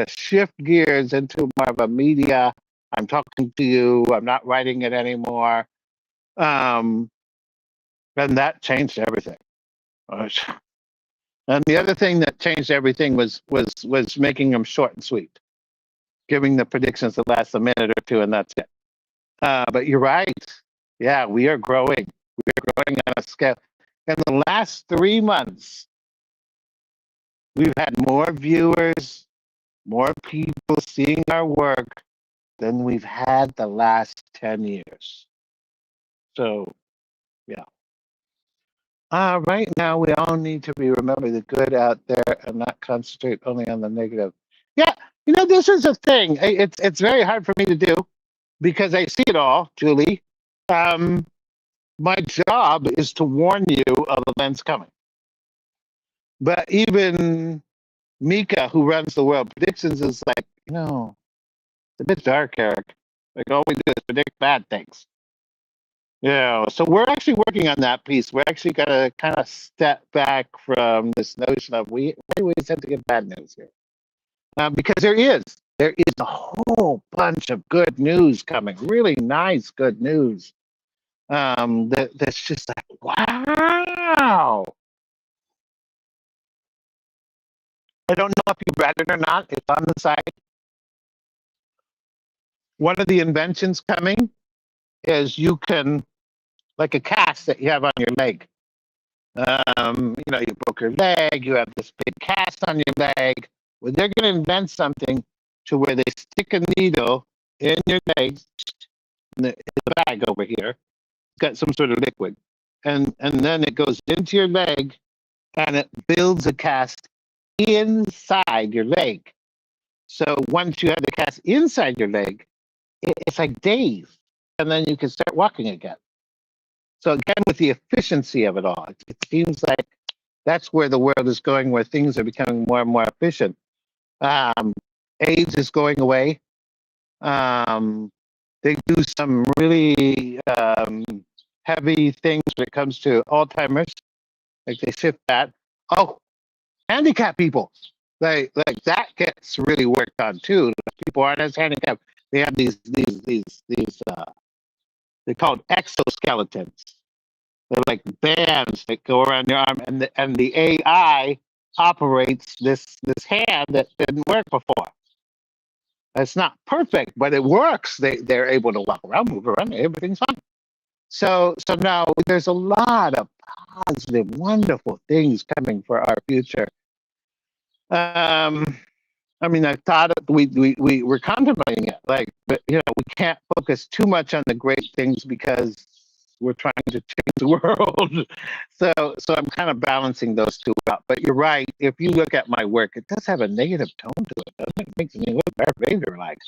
shift gears into more of a media. I'm talking to you. I'm not writing it anymore. Um, and that changed everything. And the other thing that changed everything was making them short and sweet, giving the predictions that last a minute or two, and that's it. But you're right. Yeah, we are growing. We are growing on a scale. In the last 3 months, we've had more viewers, more people seeing our work than we've had the last 10 years. So, yeah. Right now, we all need to remember the good out there and not concentrate only on the negative. Yeah, this is a thing. It's very hard for me to do because I see it all, Julie. Um, my job is to warn you of events coming. But even Mika, who runs the world predictions, is like, it's a bit dark, Eric. Like all we do is predict bad things. Yeah, so we're actually working on that piece. We're actually gonna kind of step back from this notion of why do we tend to get bad news here? Because there is a whole bunch of good news coming, really nice good news. That's just like wow. I don't know if you read it or not. It's on the site. One of the inventions coming is you can, like a cast that you have on your leg. You broke your leg, you have this big cast on your leg. Well, they're going to invent something to where they stick a needle in your leg, in the bag over here. It's got some sort of liquid. And then it goes into your leg and it builds a cast inside your leg. So once you have the cast inside your leg, it's like days. And then you can start walking again. So again, with the efficiency of it all, it seems like that's where the world is going, where things are becoming more and more efficient. Um, AIDS is going away. Um, they do some really heavy things when it comes to Alzheimer's, like they shift that. Oh, handicapped people, like that gets really worked on too. People aren't as handicapped. They have these they're called exoskeletons. They're like bands that go around your arm, and the AI operates this hand that didn't work before. It's not perfect, but it works. They're able to walk around, move around, everything's fine. So now there's a lot of positive, wonderful things coming for our future. Um, I mean, I thought we're contemplating it, but we can't focus too much on the great things because we're trying to change the world. So I'm kind of balancing those two out. But you're right. If you look at my work, it does have a negative tone to it, doesn't it? It makes me look Darth Vader like.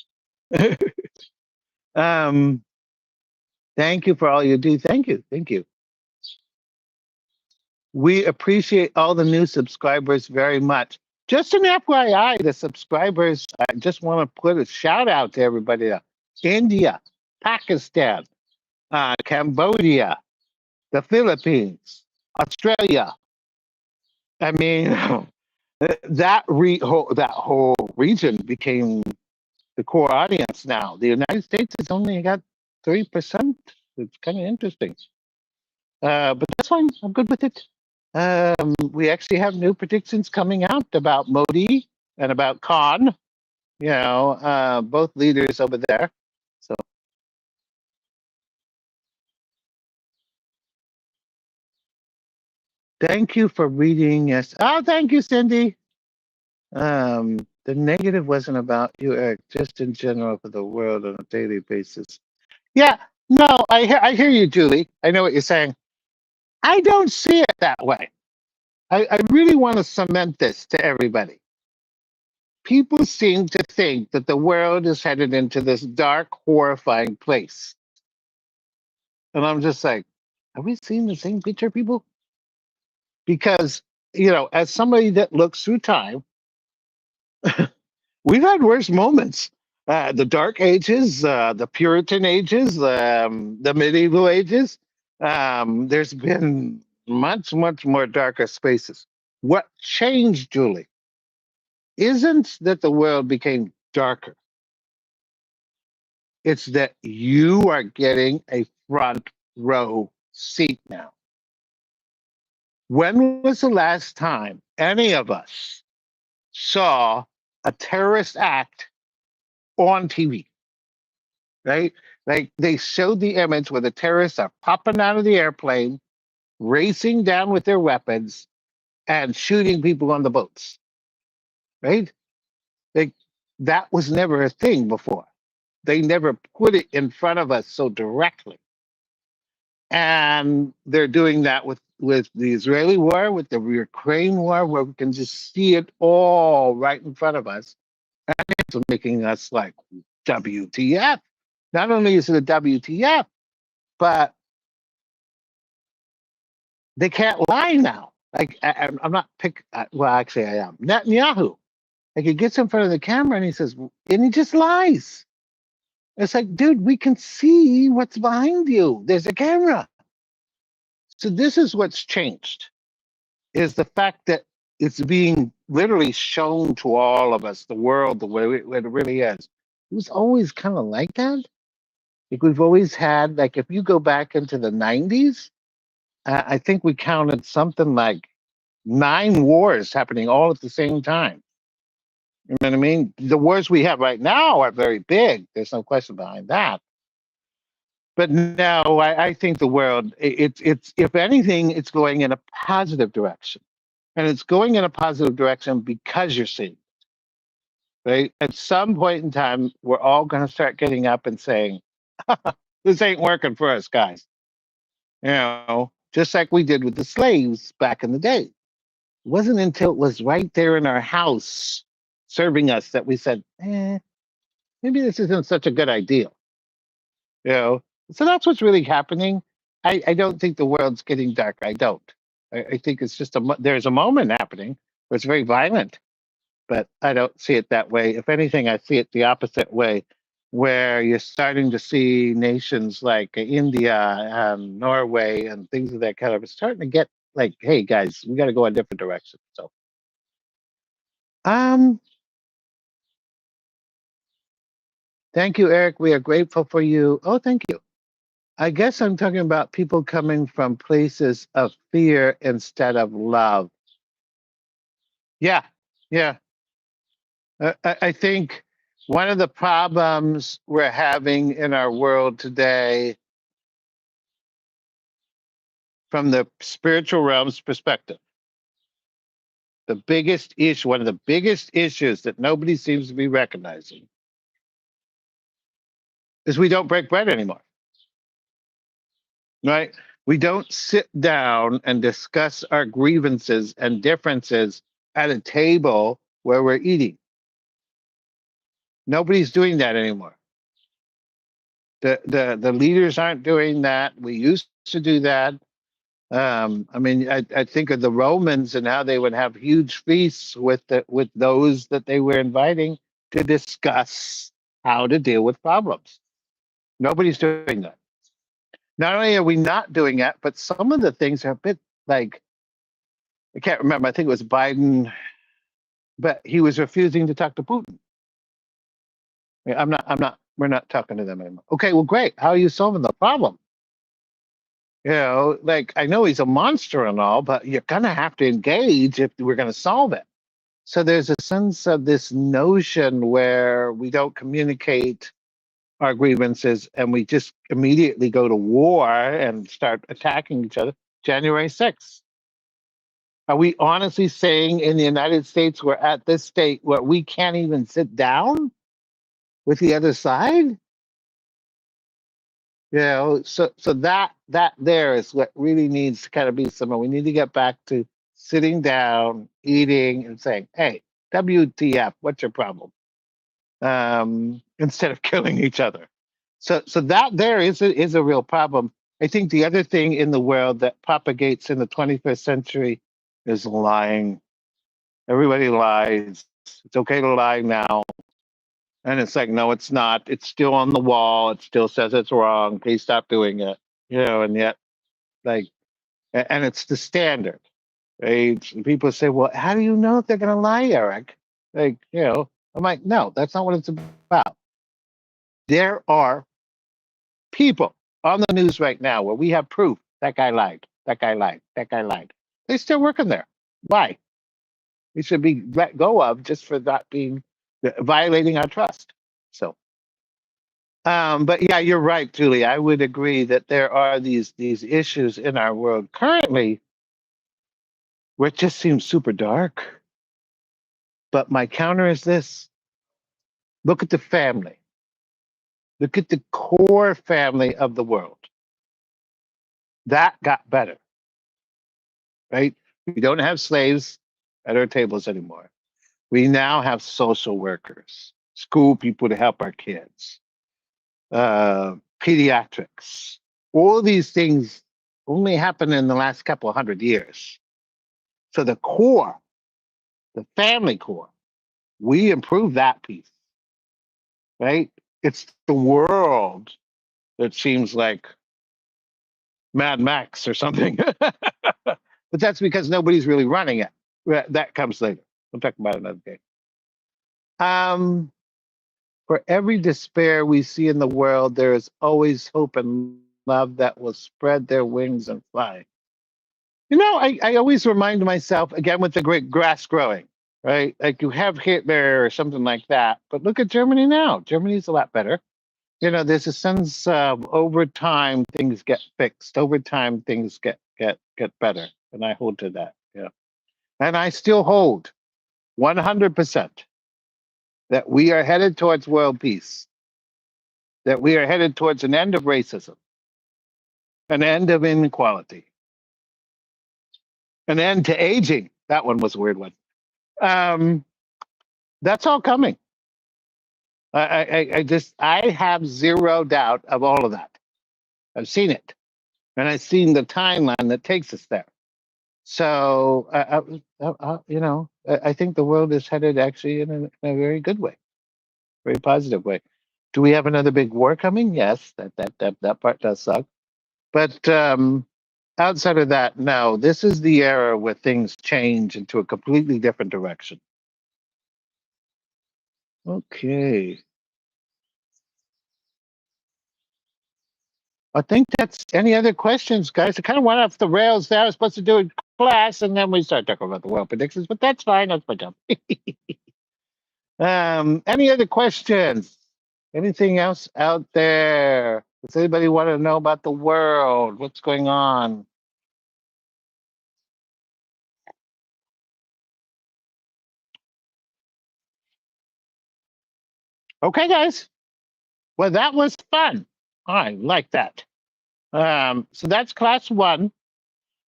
um, thank you for all you do. Thank you. Thank you. We appreciate all the new subscribers very much. Just an FYI, the subscribers, I just want to put a shout out to everybody. India, Pakistan, Cambodia, the Philippines, Australia. I mean, that whole region became the core audience now. The United States has only got 3%. It's kind of interesting. But that's fine. I'm good with it. We actually have new predictions coming out about Modi and about Khan, both leaders over there. So thank you for reading. Yes. Oh, thank you, Cindy. The negative wasn't about you, Eric, just in general for the world on a daily basis. Yeah, No, I hear you, Julie. I know what you're saying. I don't see it that way. I really want to cement this to everybody. People seem to think that the world is headed into this dark, horrifying place. And I'm just like, are we seeing the same picture, people? Because, as somebody that looks through time, we've had worse moments. The Dark Ages, the Puritan Ages, the medieval ages. There's been much, much more darker spaces. What changed, Julie, isn't that the world became darker. It's that you are getting a front row seat now. When was the last time any of us saw a terrorist act on TV? Right? Like they showed the image where the terrorists are popping out of the airplane, racing down with their weapons, and shooting people on the boats. Right? Like that was never a thing before. They never put it in front of us so directly. And they're doing that with the Israeli war, with the Ukraine war, where we can just see it all right in front of us. And it's making us like, WTF? Not only is it a WTF, but they can't lie now. Like I'm not well, actually, I am. Netanyahu. Like he gets in front of the camera and he says, and he just lies. It's like, dude, we can see what's behind you. There's a camera. So this is what's changed. Is the fact that it's being literally shown to all of us, the world, the way it really is. It was always kind of like that. Like we've always had, like if you go back into the 90s, I think we counted something like 9 wars happening all at the same time. You know what I mean? The wars we have right now are very big. There's no question behind that. But no, I think the world, it's if anything, it's going in a positive direction. And it's going in a positive direction because you're seeing, right? At some point in time, we're all going to start getting up and saying, this ain't working for us, guys. Just like we did with the slaves back in the day. It wasn't until it was right there in our house serving us that we said, maybe this isn't such a good idea. You know, so that's what's really happening. I don't think the world's getting dark. I don't. I think it's just there's a moment happening where it's very violent, but I don't see it that way. If anything, I see it the opposite way, where you're starting to see nations like India and Norway and things of that kind of starting to get like, hey guys, we got to go a different direction. So, um, thank you, Eric. We are grateful for you. Oh, thank you. I guess I'm talking about people coming from places of fear instead of love. Yeah, yeah. I think one of the problems we're having in our world today, from the spiritual realm's perspective, the biggest issue, one of the biggest issues that nobody seems to be recognizing, is we don't break bread anymore, right? We don't sit down and discuss our grievances and differences at a table where we're eating. Nobody's doing that anymore. The leaders aren't doing that. We used to do that. I mean, I think of the Romans and how they would have huge feasts with those that they were inviting to discuss how to deal with problems. Nobody's doing that. Not only are we not doing that, but some of the things are a bit like, I can't remember. I think it was Biden, but he was refusing to talk to Putin. We're not talking to them anymore. Okay, well, great. How are you solving the problem? Like I know he's a monster and all, but you're gonna have to engage if we're gonna solve it. So there's a sense of this notion where we don't communicate our grievances and we just immediately go to war and start attacking each other. January 6th. Are we honestly saying in the United States we're at this state where we can't even sit down with the other side? So that there is what really needs to kind of be somewhere. We need to get back to sitting down, eating, and saying, "Hey, WTF? What's your problem?" Instead of killing each other. So that there is a real problem. I think the other thing in the world that propagates in the 21st century is lying. Everybody lies. It's okay to lie now. And it's like, no, it's not. It's still on the wall. It still says it's wrong. Please stop doing it. And yet, like, and it's the standard, right? People say, well, how do you know if they're going to lie, Eric? Like, I'm like, no, that's not what it's about. There are people on the news right now where we have proof that guy lied, that guy lied, that guy lied. They're still working there. Why? We should be let go of just for that being violating our trust. So, but yeah, you're right, Julie. I would agree that there are these issues in our world currently where it just seems super dark. But my counter is this: look at the family. Look at the core family of the world. That got better, right? We don't have slaves at our tables anymore. We now have social workers, school people to help our kids, pediatrics. All these things only happened in the last couple of 100 years. So the core, the family core, we improved that piece, right? It's the world that seems like Mad Max or something. But that's because nobody's really running it. That comes later. We'll talk about it another day. Um, for every despair we see in the world, there is always hope and love that will spread their wings and fly. I always remind myself, again, with the great grass growing, right? Like you have Hitler or something like that. But look at Germany now. Germany's a lot better. There's a sense of over time things get fixed. Over time things get better. And I hold to that. Yeah. And I still hold 100% that we are headed towards world peace, that we are headed towards an end of racism, an end of inequality, an end to aging. That one was a weird one. Um, that's all coming. I have zero doubt of all of that. I've seen it, and I've seen the timeline that takes us there. So, I think the world is headed actually in a very good way, very positive way. Do we have another big war coming? Yes, that part does suck. But outside of that, no. This is the era where things change into a completely different direction. Okay. I think that's any other questions, guys. I kind of went off the rails there. I was supposed to do a class, and then we started talking about the world predictions, but that's fine. That's my job. Any other questions? Anything else out there? Does anybody want to know about the world? What's going on? Okay, guys. Well, that was fun. I like that. So that's class one.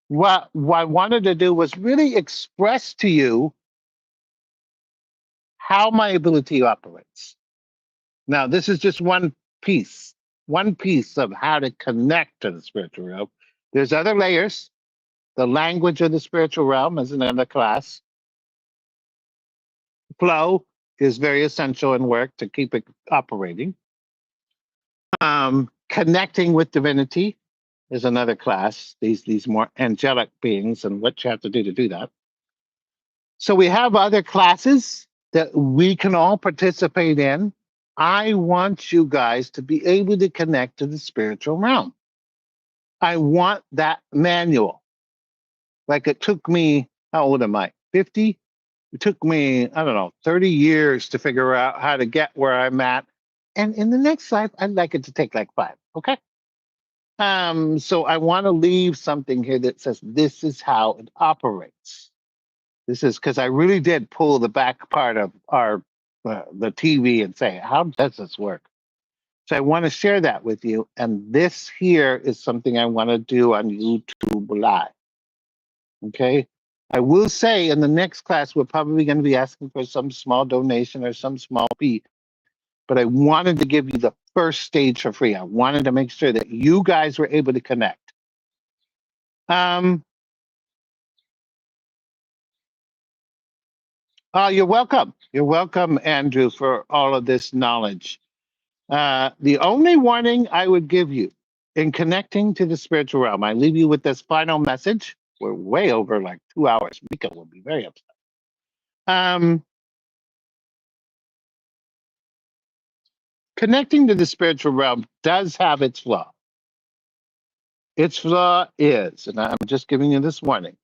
What I wanted to do was really express to you how my ability operates. Now, this is just one piece of how to connect to the spiritual realm. There's other layers. The language of the spiritual realm is another class. Flow is very essential in work to keep it operating. Connecting with divinity is another class. These more angelic beings and what you have to do that. So we have other classes that we can all participate in. I want you guys to be able to connect to the spiritual realm. I want that manual. Like it took me, how old am I? 50? It took me, I don't know, 30 years to figure out how to get where I'm at. And in the next life, I'd like it to take like 5. Okay. So I want to leave something here that says this is how it operates. This is because I really did pull the back part of our the TV and say, how does this work? So I want to share that with you. And this here is something I want to do on YouTube Live. Okay. I will say in the next class, we're probably going to be asking for some small donation or some small fee. But I wanted to give you the first stage for free. I wanted to make sure that you guys were able to connect. You're welcome. You're welcome, Andrew, for all of this knowledge. The only warning I would give you in connecting to the spiritual realm, I leave you with this final message. We're way over like 2 hours. Mika will be very upset. Connecting to the spiritual realm does have its flaw. Its flaw is, and I'm just giving you this warning,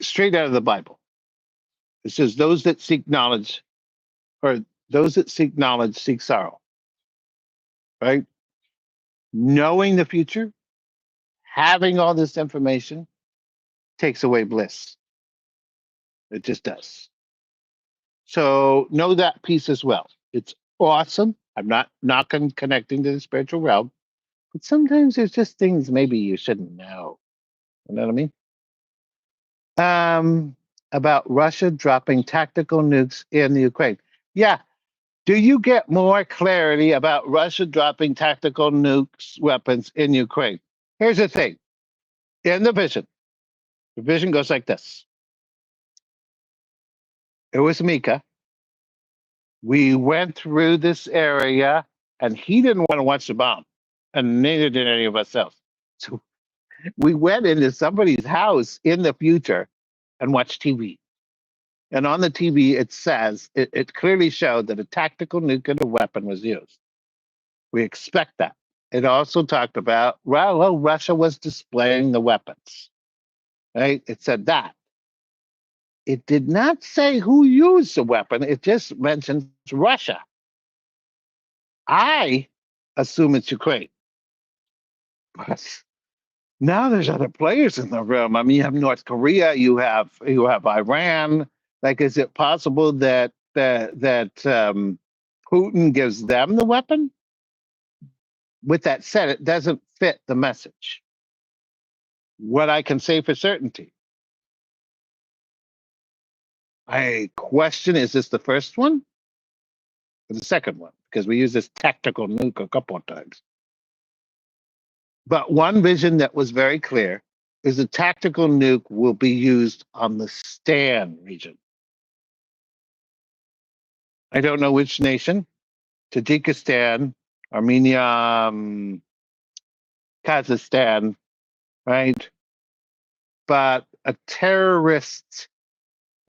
straight out of the Bible. It says, those that seek knowledge, or those that seek knowledge seek sorrow, right? Knowing the future, having all this information takes away bliss. It just does. So know that piece as well. It's awesome. I'm not connecting to the spiritual realm, but sometimes there's just things maybe you shouldn't know. You know what I mean? About Russia dropping tactical nukes in the Ukraine. Yeah. Do you get more clarity about Russia dropping tactical nukes weapons in Ukraine? Here's the thing. In the vision goes like this. It was Mika. We went through this area, and he didn't want to watch the bomb, and neither did any of us else. So we went into somebody's house in the future and watched TV. And on the TV, it says, it clearly showed that a tactical nuclear weapon was used. We expect that. It also talked about, well, Russia was displaying the weapons, right? It said that. It did not say who used the weapon. It just mentions Russia. I assume it's Ukraine. But now there's other players in the room. I mean, you have North Korea, you have Iran. Like, is it possible that Putin gives them the weapon? With that said, it doesn't fit the message. What I can say for certainty, I question, is this the first one or the second one? Because we use this tactical nuke a couple of times. But one vision that was very clear is the tactical nuke will be used on the Stan region. I don't know which nation, Tajikistan, Armenia, Kazakhstan, right? But a terrorist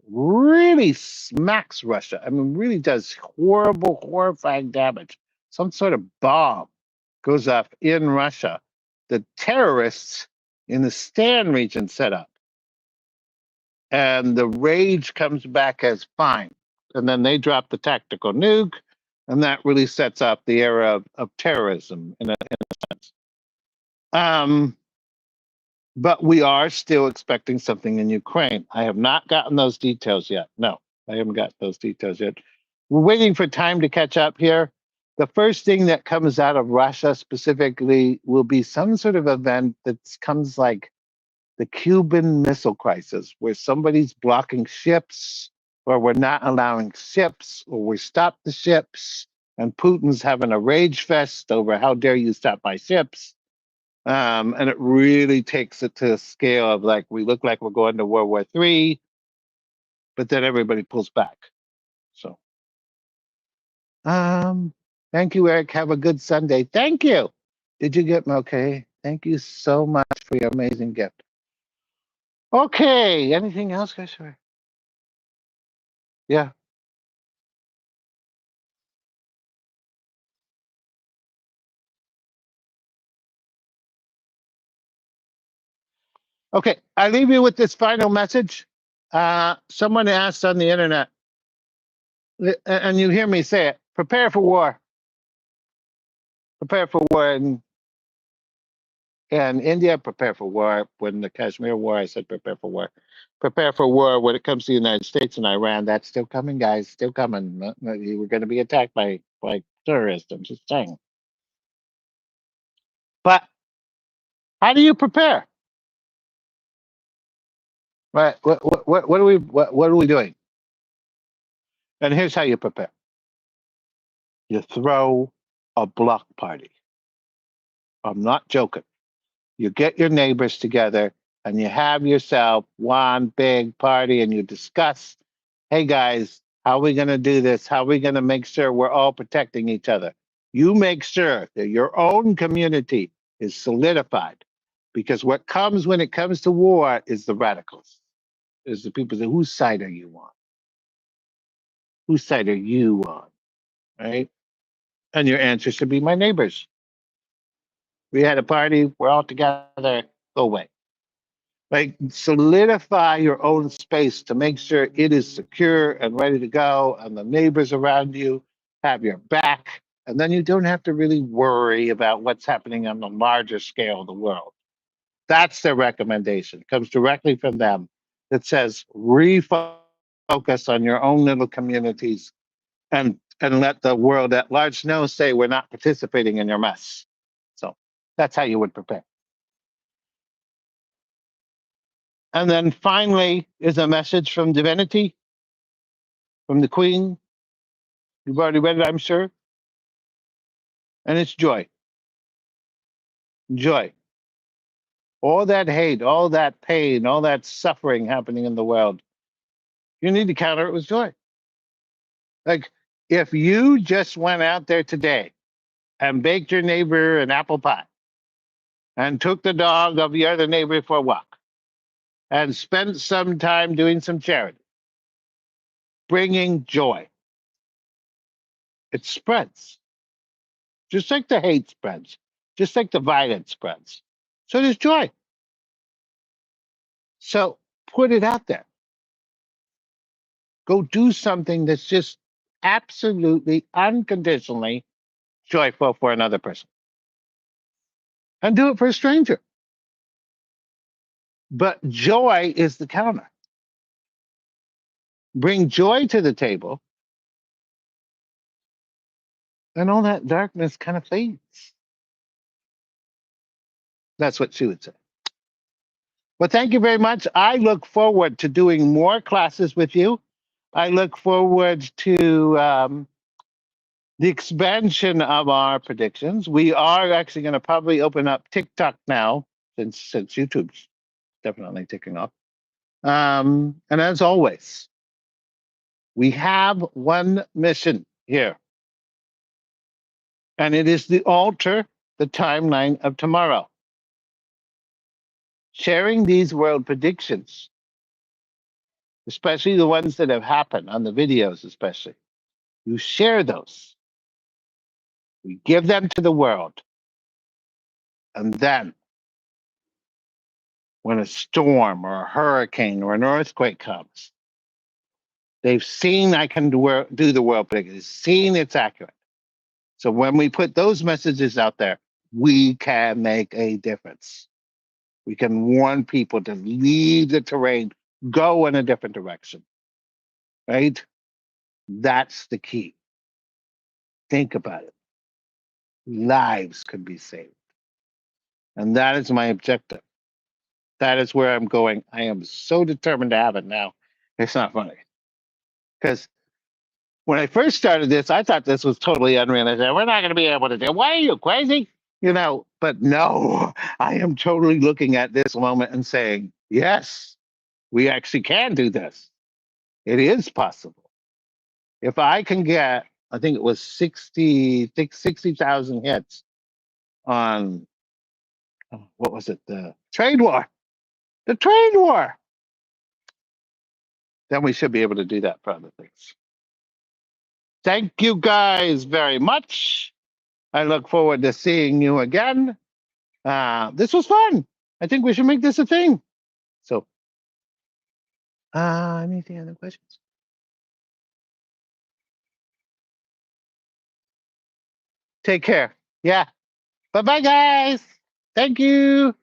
really smacks Russia. I mean, really does horrible, horrifying damage. Some sort of bomb goes off in Russia. The terrorists in the Stan region set up. And the rage comes back as fine. And then they drop the tactical nuke, and that really sets up the era of terrorism in a sense. But we are still expecting something in Ukraine. I have not gotten those details yet. No, I haven't got those details yet. We're waiting for time to catch up here. The first thing that comes out of Russia specifically will be some sort of event that comes like the Cuban Missile Crisis, where somebody's blocking ships, or we're not allowing ships, or we stop the ships, and Putin's having a rage fest over how dare you stop my ships. And it really takes it to a scale of like, we look like we're going to World War III, but then everybody pulls back. So, thank you, Eric. Have a good Sunday. Thank you. Did you get me okay? Thank you so much for your amazing gift. Okay. Anything else, guys? Sure. Yeah. Okay. I leave you with this final message. Someone asked on the internet, and you hear me say it, prepare for war. Prepare for war. And And India, prepare for war. When the Kashmir War, I said prepare for war. Prepare for war when it comes to the United States and Iran. That's still coming, guys. Still coming. We're going to be attacked by terrorists. I'm just saying. But how do you prepare? Right? What are we doing? And here's how you prepare. You throw a block party. I'm not joking. You get your neighbors together and you have yourself one big party and you discuss, hey guys, how are we going to do this? How are we going to make sure we're all protecting each other? You make sure that your own community is solidified because what comes when it comes to war is the radicals, is the people that whose side are you on? Whose side are you on? Right? And your answer should be my neighbors. We had a party, we're all together, go away. Like solidify your own space to make sure it is secure and ready to go, and the neighbors around you have your back. And then you don't have to really worry about what's happening on the larger scale of the world. That's their recommendation. It comes directly from them. It says refocus on your own little communities and let the world at large know, say we're not participating in your mess. So that's how you would prepare. And then finally is a message from divinity, from the queen. You've already read it, I'm sure. And it's joy. Joy. All that hate, all that pain, all that suffering happening in the world, you need to counter it with joy. Like if you just went out there today and baked your neighbor an apple pie and took the dog of your other neighbor for a walk and spent some time doing some charity, bringing joy, it spreads. Just like the hate spreads, just like the violence spreads. So does joy. So put it out there. Go do something that's just absolutely unconditionally joyful for another person. And do it for a stranger. But joy is the counter. Bring joy to the table, and all that darkness kind of fades. That's what she would say. Well, thank you very much. I look forward to doing more classes with you. I look forward to the expansion of our predictions. We are actually going to probably open up TikTok now, since YouTube's definitely ticking off. And as always, we have one mission here, and it is to alter the timeline of tomorrow. Sharing these world predictions, especially the ones that have happened on the videos, especially, you share those. We give them to the world. And then when a storm or a hurricane or an earthquake comes, they've seen I can do the world prediction. They've seen it's accurate. So when we put those messages out there, we can make a difference. We can warn people to leave the terrain, go in a different direction. Right? That's the key. Think about it. Lives could be saved. And that is my objective. That is where I'm going. I am so determined to have it now. It's not funny. Because when I first started this, I thought this was totally unrealistic. We're not going to be able to do. Why are you crazy? But no, I am totally looking at this moment and saying, yes, we actually can do this. It is possible. If I can get, I think it was 60,000 hits on, what was it? The trade war. The trade war. Then we should be able to do that for other things. Thank you guys very much. I look forward to seeing you again. This was fun. I think we should make this a thing. So, anything other questions? Take care. Yeah. Bye bye, guys. Thank you.